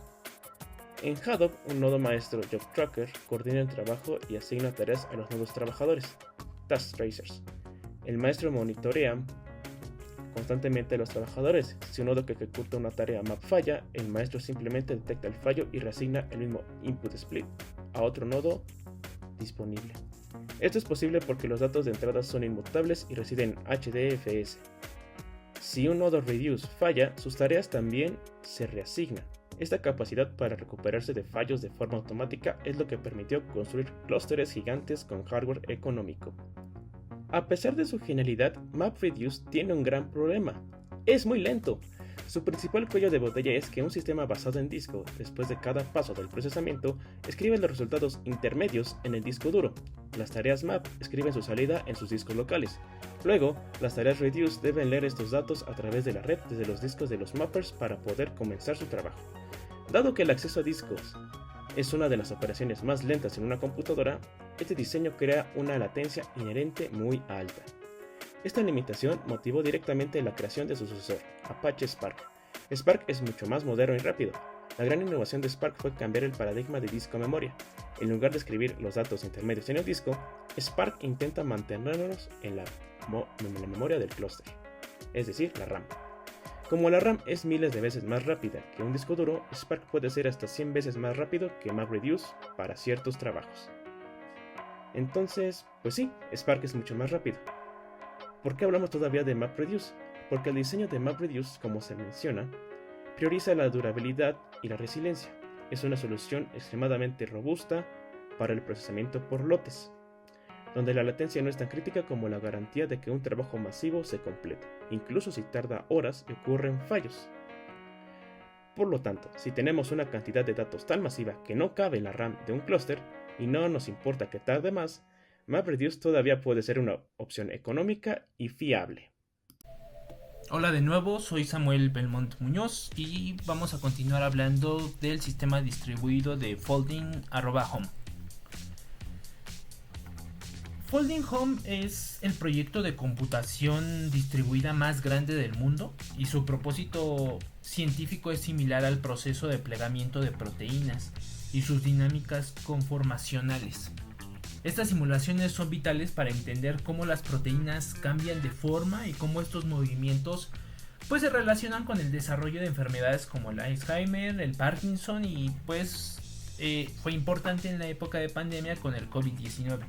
En Hadoop, un nodo maestro Job Tracker coordina el trabajo y asigna tareas a los nodos trabajadores, Task Tracers. El maestro monitorea constantemente a los trabajadores. Si un nodo que ejecuta una tarea map falla, el maestro simplemente detecta el fallo y reasigna el mismo input split a otro nodo disponible. Esto es posible porque los datos de entrada son inmutables y residen en HDFS. Si un nodo reduce falla, sus tareas también se reasignan. Esta capacidad para recuperarse de fallos de forma automática es lo que permitió construir clústeres gigantes con hardware económico. A pesar de su genialidad, MapReduce tiene un gran problema. Es muy lento. Su principal cuello de botella es que un sistema basado en disco, después de cada paso del procesamiento, escribe los resultados intermedios en el disco duro. Las tareas map escriben su salida en sus discos locales. Luego, las tareas reduce deben leer estos datos a través de la red desde los discos de los mappers para poder comenzar su trabajo. Dado que el acceso a discos es una de las operaciones más lentas en una computadora, este diseño crea una latencia inherente muy alta. Esta limitación motivó directamente la creación de su sucesor, Apache Spark. Spark es mucho más moderno y rápido. La gran innovación de Spark fue cambiar el paradigma de disco-memoria. En lugar de escribir los datos intermedios en el disco, Spark intenta mantenerlos en la memoria del clúster, es decir, la RAM. Como la RAM es miles de veces más rápida que un disco duro, Spark puede ser hasta 100 veces más rápido que MapReduce para ciertos trabajos. Entonces, pues sí, Spark es mucho más rápido. ¿Por qué hablamos todavía de MapReduce? Porque el diseño de MapReduce, como se menciona, prioriza la durabilidad y la resiliencia. Es una solución extremadamente robusta para el procesamiento por lotes, donde la latencia no es tan crítica como la garantía de que un trabajo masivo se complete, incluso si tarda horas y ocurren fallos. Por lo tanto, si tenemos una cantidad de datos tan masiva que no cabe en la RAM de un clúster y no nos importa que tarde más, MapReduce todavía puede ser una opción económica y fiable. Hola de nuevo, soy Samuel Belmont Muñoz y vamos a continuar hablando del sistema distribuido de Folding@Home. Folding Home es el proyecto de computación distribuida más grande del mundo y su propósito científico es similar al proceso de plegamiento de proteínas y sus dinámicas conformacionales. Estas simulaciones son vitales para entender cómo las proteínas cambian de forma y cómo estos movimientos se relacionan con el desarrollo de enfermedades como el Alzheimer, el Parkinson y fue importante en la época de pandemia con el COVID-19.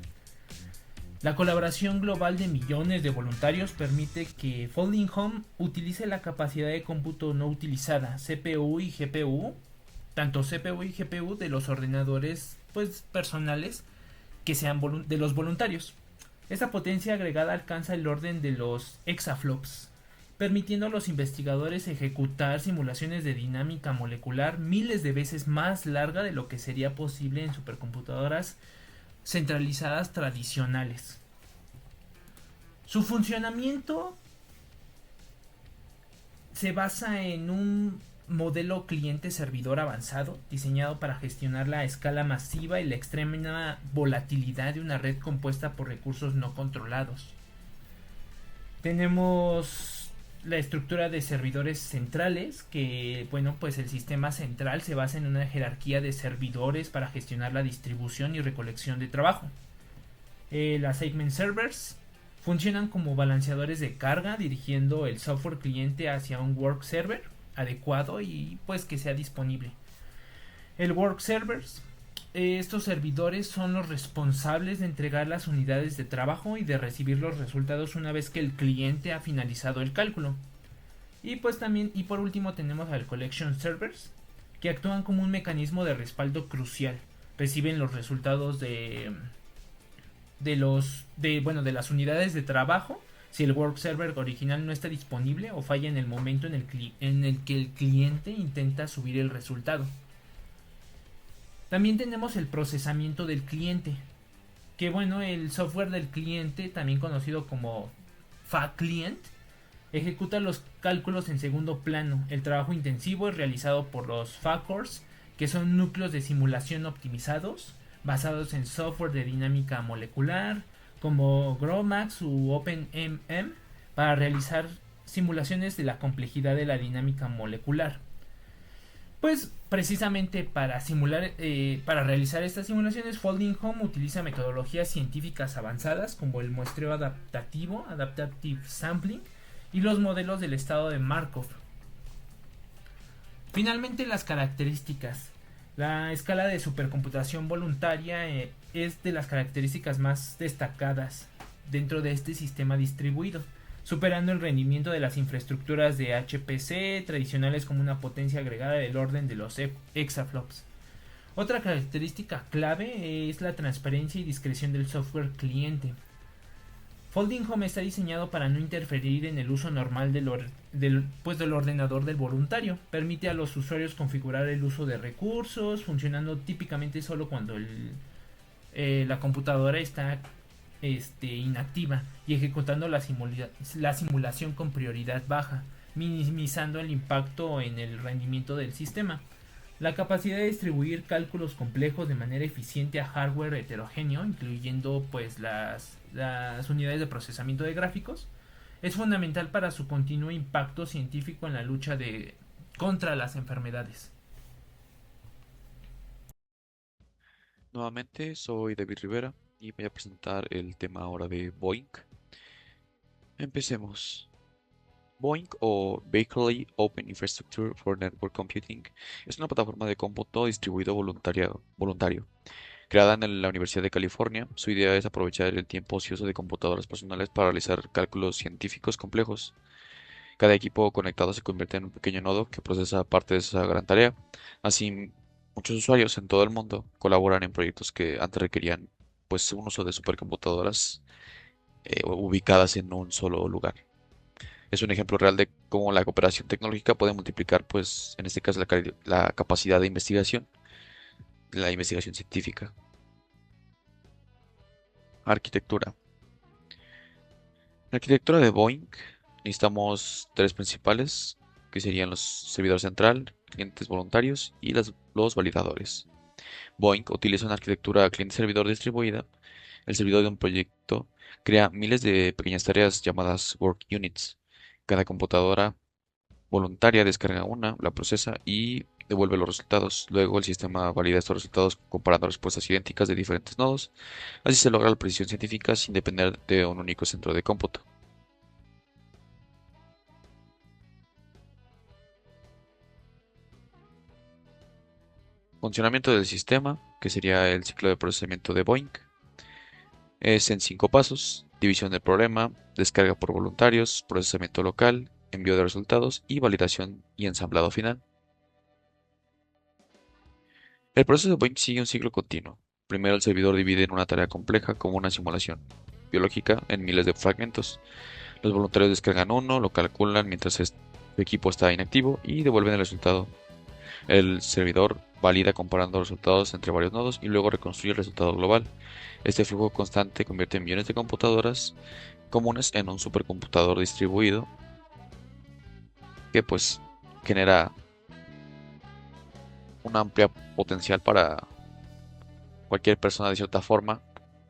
La colaboración global de millones de voluntarios permite que Folding Home utilice la capacidad de cómputo no utilizada, CPU y GPU, tanto CPU y GPU de los ordenadores personales que sean de los voluntarios. Esta potencia agregada alcanza el orden de los exaflops, permitiendo a los investigadores ejecutar simulaciones de dinámica molecular miles de veces más larga de lo que sería posible en supercomputadoras centralizadas tradicionales. Su funcionamiento se basa en un modelo cliente-servidor avanzado diseñado para gestionar la escala masiva y la extrema volatilidad de una red compuesta por recursos no controlados. Tenemos la estructura de servidores centrales, que el sistema central se basa en una jerarquía de servidores para gestionar la distribución y recolección de trabajo. Las segment servers funcionan como balanceadores de carga, dirigiendo el software cliente hacia un work server adecuado y que sea disponible. El work servers, estos servidores son los responsables de entregar las unidades de trabajo y de recibir los resultados una vez que el cliente ha finalizado el cálculo. Y por último tenemos al collection servers, que actúan como un mecanismo de respaldo crucial. Reciben los resultados de las unidades de trabajo si el work server original no está disponible o falla en el momento en el que el cliente intenta subir el resultado. También tenemos el procesamiento del cliente, que bueno, el software del cliente, también conocido como FA-Client, ejecuta los cálculos en segundo plano. El trabajo intensivo es realizado por los FA-Cores, que son núcleos de simulación optimizados, basados en software de dinámica molecular, como GROMACS u OpenMM, para realizar simulaciones de la complejidad de la dinámica molecular. Pues precisamente para realizar estas simulaciones, Folding Home utiliza metodologías científicas avanzadas como el muestreo adaptativo, Adaptive Sampling, y los modelos del estado de Markov. Finalmente, las características. La escala de supercomputación voluntaria es de las características más destacadas dentro de este sistema distribuido, superando el rendimiento de las infraestructuras de HPC tradicionales como una potencia agregada del orden de los exaflops. Otra característica clave es la transparencia y discreción del software cliente. Folding Home está diseñado para no interferir en el uso normal del ordenador del voluntario. Permite a los usuarios configurar el uso de recursos, funcionando típicamente solo cuando la computadora está inactiva y ejecutando la simulación con prioridad baja, minimizando el impacto en el rendimiento del sistema. La capacidad de distribuir cálculos complejos de manera eficiente a hardware heterogéneo, incluyendo pues las unidades de procesamiento de gráficos, es fundamental para su continuo impacto científico en la lucha contra las enfermedades. Nuevamente soy David Rivera y voy a presentar el tema ahora de BOINC. Empecemos. BOINC, o Berkeley Open Infrastructure for Network Computing, es una plataforma de cómputo distribuido voluntario. Creada en la Universidad de California, su idea es aprovechar el tiempo ocioso de computadoras personales para realizar cálculos científicos complejos. Cada equipo conectado se convierte en un pequeño nodo que procesa parte de esa gran tarea. Así, muchos usuarios en todo el mundo colaboran en proyectos que antes requerían pues un uso de supercomputadoras ubicadas en un solo lugar. Es un ejemplo real de cómo la cooperación tecnológica puede multiplicar, pues, en este caso, la capacidad de investigación, la investigación científica. Arquitectura. En la arquitectura de BOINC necesitamos tres principales, que serían los servidor central, clientes voluntarios y los validadores. BOINC utiliza una arquitectura cliente-servidor distribuida. El servidor de un proyecto crea miles de pequeñas tareas llamadas work units. Cada computadora voluntaria descarga una, la procesa y devuelve los resultados. Luego el sistema valida estos resultados comparando respuestas idénticas de diferentes nodos. Así se logra la precisión científica sin depender de un único centro de cómputo. Funcionamiento del sistema, que sería el ciclo de procesamiento de BOINC, es en 5 pasos: división del problema, descarga por voluntarios, procesamiento local, envío de resultados y validación y ensamblado final. El proceso de BOINC sigue un ciclo continuo. Primero el servidor divide en una tarea compleja como una simulación biológica en miles de fragmentos. Los voluntarios descargan uno, lo calculan mientras su equipo está inactivo y devuelven el resultado. El servidor valida comparando resultados entre varios nodos y luego reconstruye el resultado global. Este flujo constante convierte millones de computadoras comunes en un supercomputador distribuido que pues genera una amplia potencial para cualquier persona de cierta forma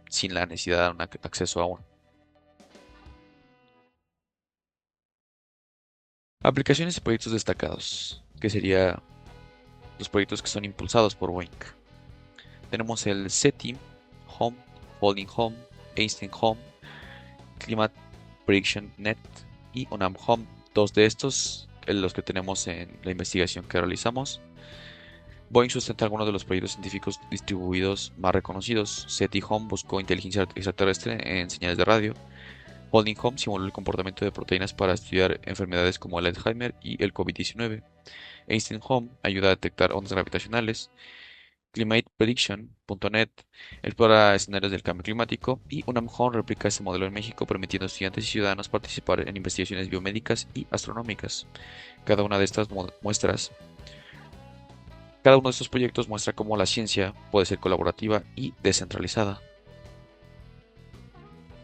sin la necesidad de un acceso a uno. Aplicaciones y proyectos destacados, que sería los proyectos que son impulsados por BOINC. Tenemos el SETI, Home, Folding Home, Einstein Home, Climate Prediction Net y UNAM Home. Dos de estos, los que tenemos en la investigación que realizamos. BOINC sustenta algunos de los proyectos científicos distribuidos más reconocidos. SETI Home buscó inteligencia extraterrestre en señales de radio. Folding Home simuló el comportamiento de proteínas para estudiar enfermedades como el Alzheimer y el COVID-19. Einstein Home ayuda a detectar ondas gravitacionales. ClimatePrediction.net explora escenarios del cambio climático y UNAM Home replica este modelo en México, permitiendo a estudiantes y ciudadanos participar en investigaciones biomédicas y astronómicas. Cada uno de estos proyectos muestra cómo la ciencia puede ser colaborativa y descentralizada.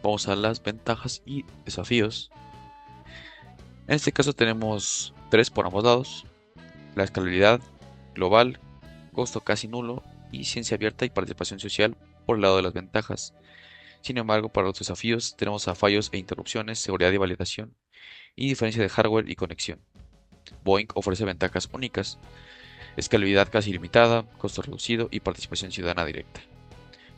vamos a las ventajas y desafíos. En este caso tenemos 3 por ambos lados: la escalabilidad global, costo casi nulo y ciencia abierta y participación social por el lado de las ventajas. Sin embargo, para los desafíos tenemos a fallos e interrupciones, seguridad y validación, y diferencia de hardware y conexión. Boeing ofrece ventajas únicas: escalabilidad casi ilimitada, costo reducido y participación ciudadana directa.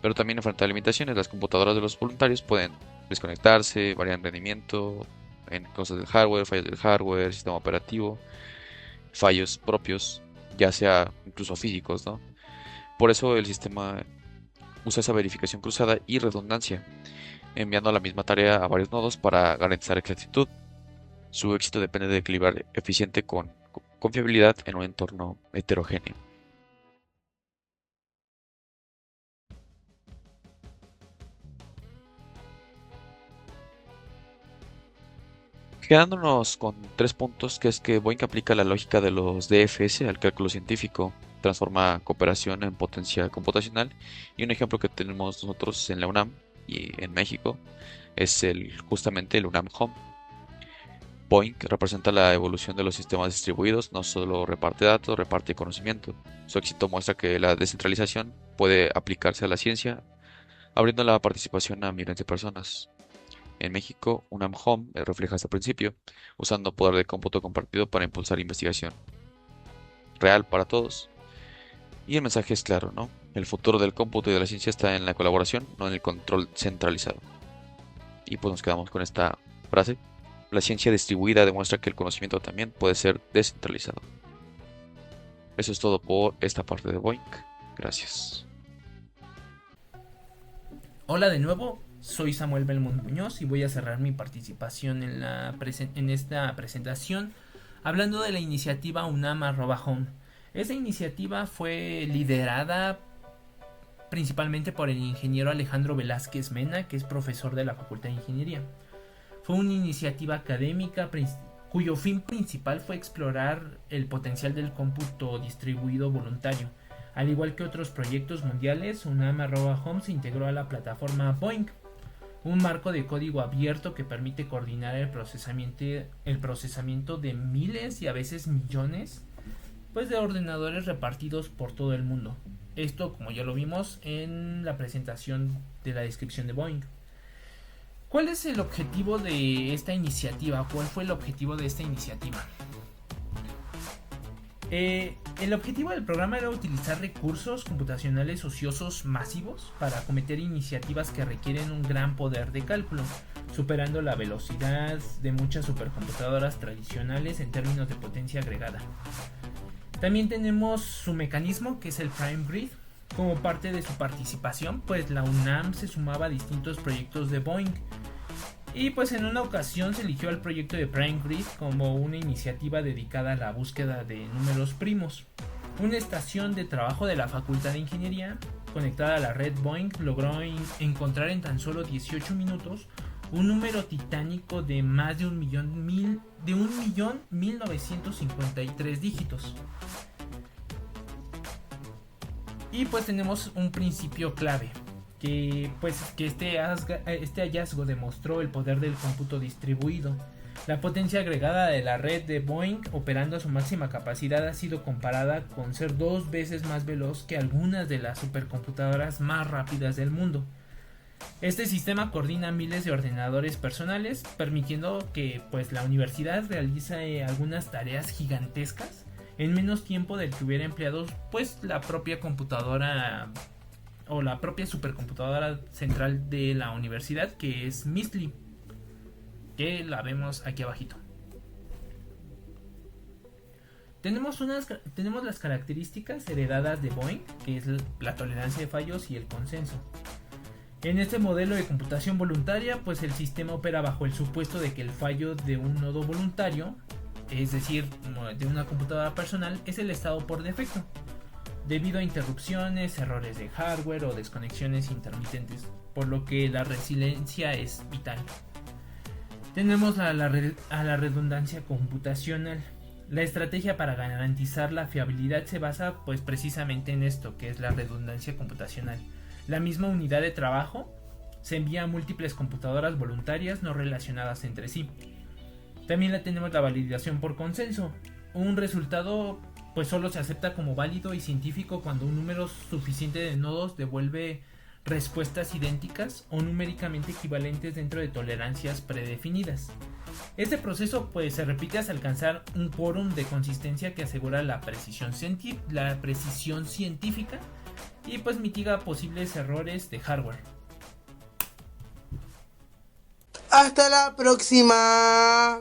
Pero también enfrenta limitaciones. Las computadoras de los voluntarios pueden desconectarse, variar en rendimiento, en cosas del hardware, fallos del hardware, sistema operativo, fallos propios, ya sea incluso físicos, ¿no? Por eso el sistema usa esa verificación cruzada y redundancia, enviando la misma tarea a varios nodos para garantizar exactitud. Su éxito depende de equilibrar eficiente con confiabilidad en un entorno heterogéneo. Quedándonos con 3 puntos, que es que Boeing aplica la lógica de los DFS al cálculo científico, transforma cooperación en potencia computacional, y un ejemplo que tenemos nosotros en la UNAM y en México es justamente el UNAM Home. Boeing representa la evolución de los sistemas distribuidos, no solo reparte datos, reparte conocimiento. Su éxito muestra que la descentralización puede aplicarse a la ciencia, abriendo la participación a millones de personas. En México, UNAM Home refleja este principio, usando poder de cómputo compartido para impulsar investigación real para todos. Y el mensaje es claro, ¿no? El futuro del cómputo y de la ciencia está en la colaboración, no en el control centralizado. Y pues nos quedamos con esta frase: la ciencia distribuida demuestra que el conocimiento también puede ser descentralizado. Eso es todo por esta parte de Boeing. Gracias. Hola de nuevo, soy Samuel Belmont Muñoz y voy a cerrar mi participación en esta presentación hablando de la iniciativa UNAM@Home. Esta iniciativa fue liderada principalmente por el ingeniero Alejandro Velázquez Mena, que es profesor de la Facultad de Ingeniería. Fue una iniciativa académica cuyo fin principal fue explorar el potencial del cómputo distribuido voluntario. Al igual que otros proyectos mundiales, UNAM@Home se integró a la plataforma Boeing, un marco de código abierto que permite coordinar el procesamiento de miles y a veces millones de ordenadores repartidos por todo el mundo. Esto, como ya lo vimos en la presentación de la descripción de Boeing. ¿Cuál es el objetivo de esta iniciativa? ¿Cuál fue el objetivo de esta iniciativa? El objetivo del programa era utilizar recursos computacionales ociosos masivos para acometer iniciativas que requieren un gran poder de cálculo, superando la velocidad de muchas supercomputadoras tradicionales en términos de potencia agregada. También tenemos su mecanismo, que es el Prime Grid. Como parte de su participación, pues la UNAM se sumaba a distintos proyectos de Boeing. Y pues en una ocasión se eligió el proyecto de Prime Grid como una iniciativa dedicada a la búsqueda de números primos. Una estación de trabajo de la Facultad de Ingeniería conectada a la red Boeing logró encontrar en tan solo 18 minutos un número titánico de más de 1.100.953 dígitos. Y pues tenemos un principio clave, que este hallazgo demostró el poder del cómputo distribuido. La potencia agregada de la red de Boeing operando a su máxima capacidad ha sido comparada con ser 2 veces más veloz que algunas de las supercomputadoras más rápidas del mundo. Este sistema coordina miles de ordenadores personales, permitiendo que la universidad realice algunas tareas gigantescas en menos tiempo del que hubiera empleado la propia computadora o la propia supercomputadora central de la universidad, que es MISTLY, que la vemos aquí abajito. Tenemos las características heredadas de Boeing, que es la tolerancia de fallos y el consenso. En este modelo de computación voluntaria, el sistema opera bajo el supuesto de que el fallo de un nodo voluntario, es decir, de una computadora personal, es el estado por defecto, debido a interrupciones, errores de hardware o desconexiones intermitentes, por lo que la resiliencia es vital. Tenemos a la redundancia computacional. La estrategia para garantizar la fiabilidad se basa precisamente en esto, que es la redundancia computacional. La misma unidad de trabajo Se envía a múltiples computadoras voluntarias no relacionadas entre sí. También tenemos la validación por consenso. Un resultado pues solo se acepta como válido y científico cuando un número suficiente de nodos devuelve respuestas idénticas o numéricamente equivalentes dentro de tolerancias predefinidas. Este proceso pues se repite hasta alcanzar un quórum de consistencia que asegura la precisión científica y pues mitiga posibles errores de hardware. Hasta la próxima.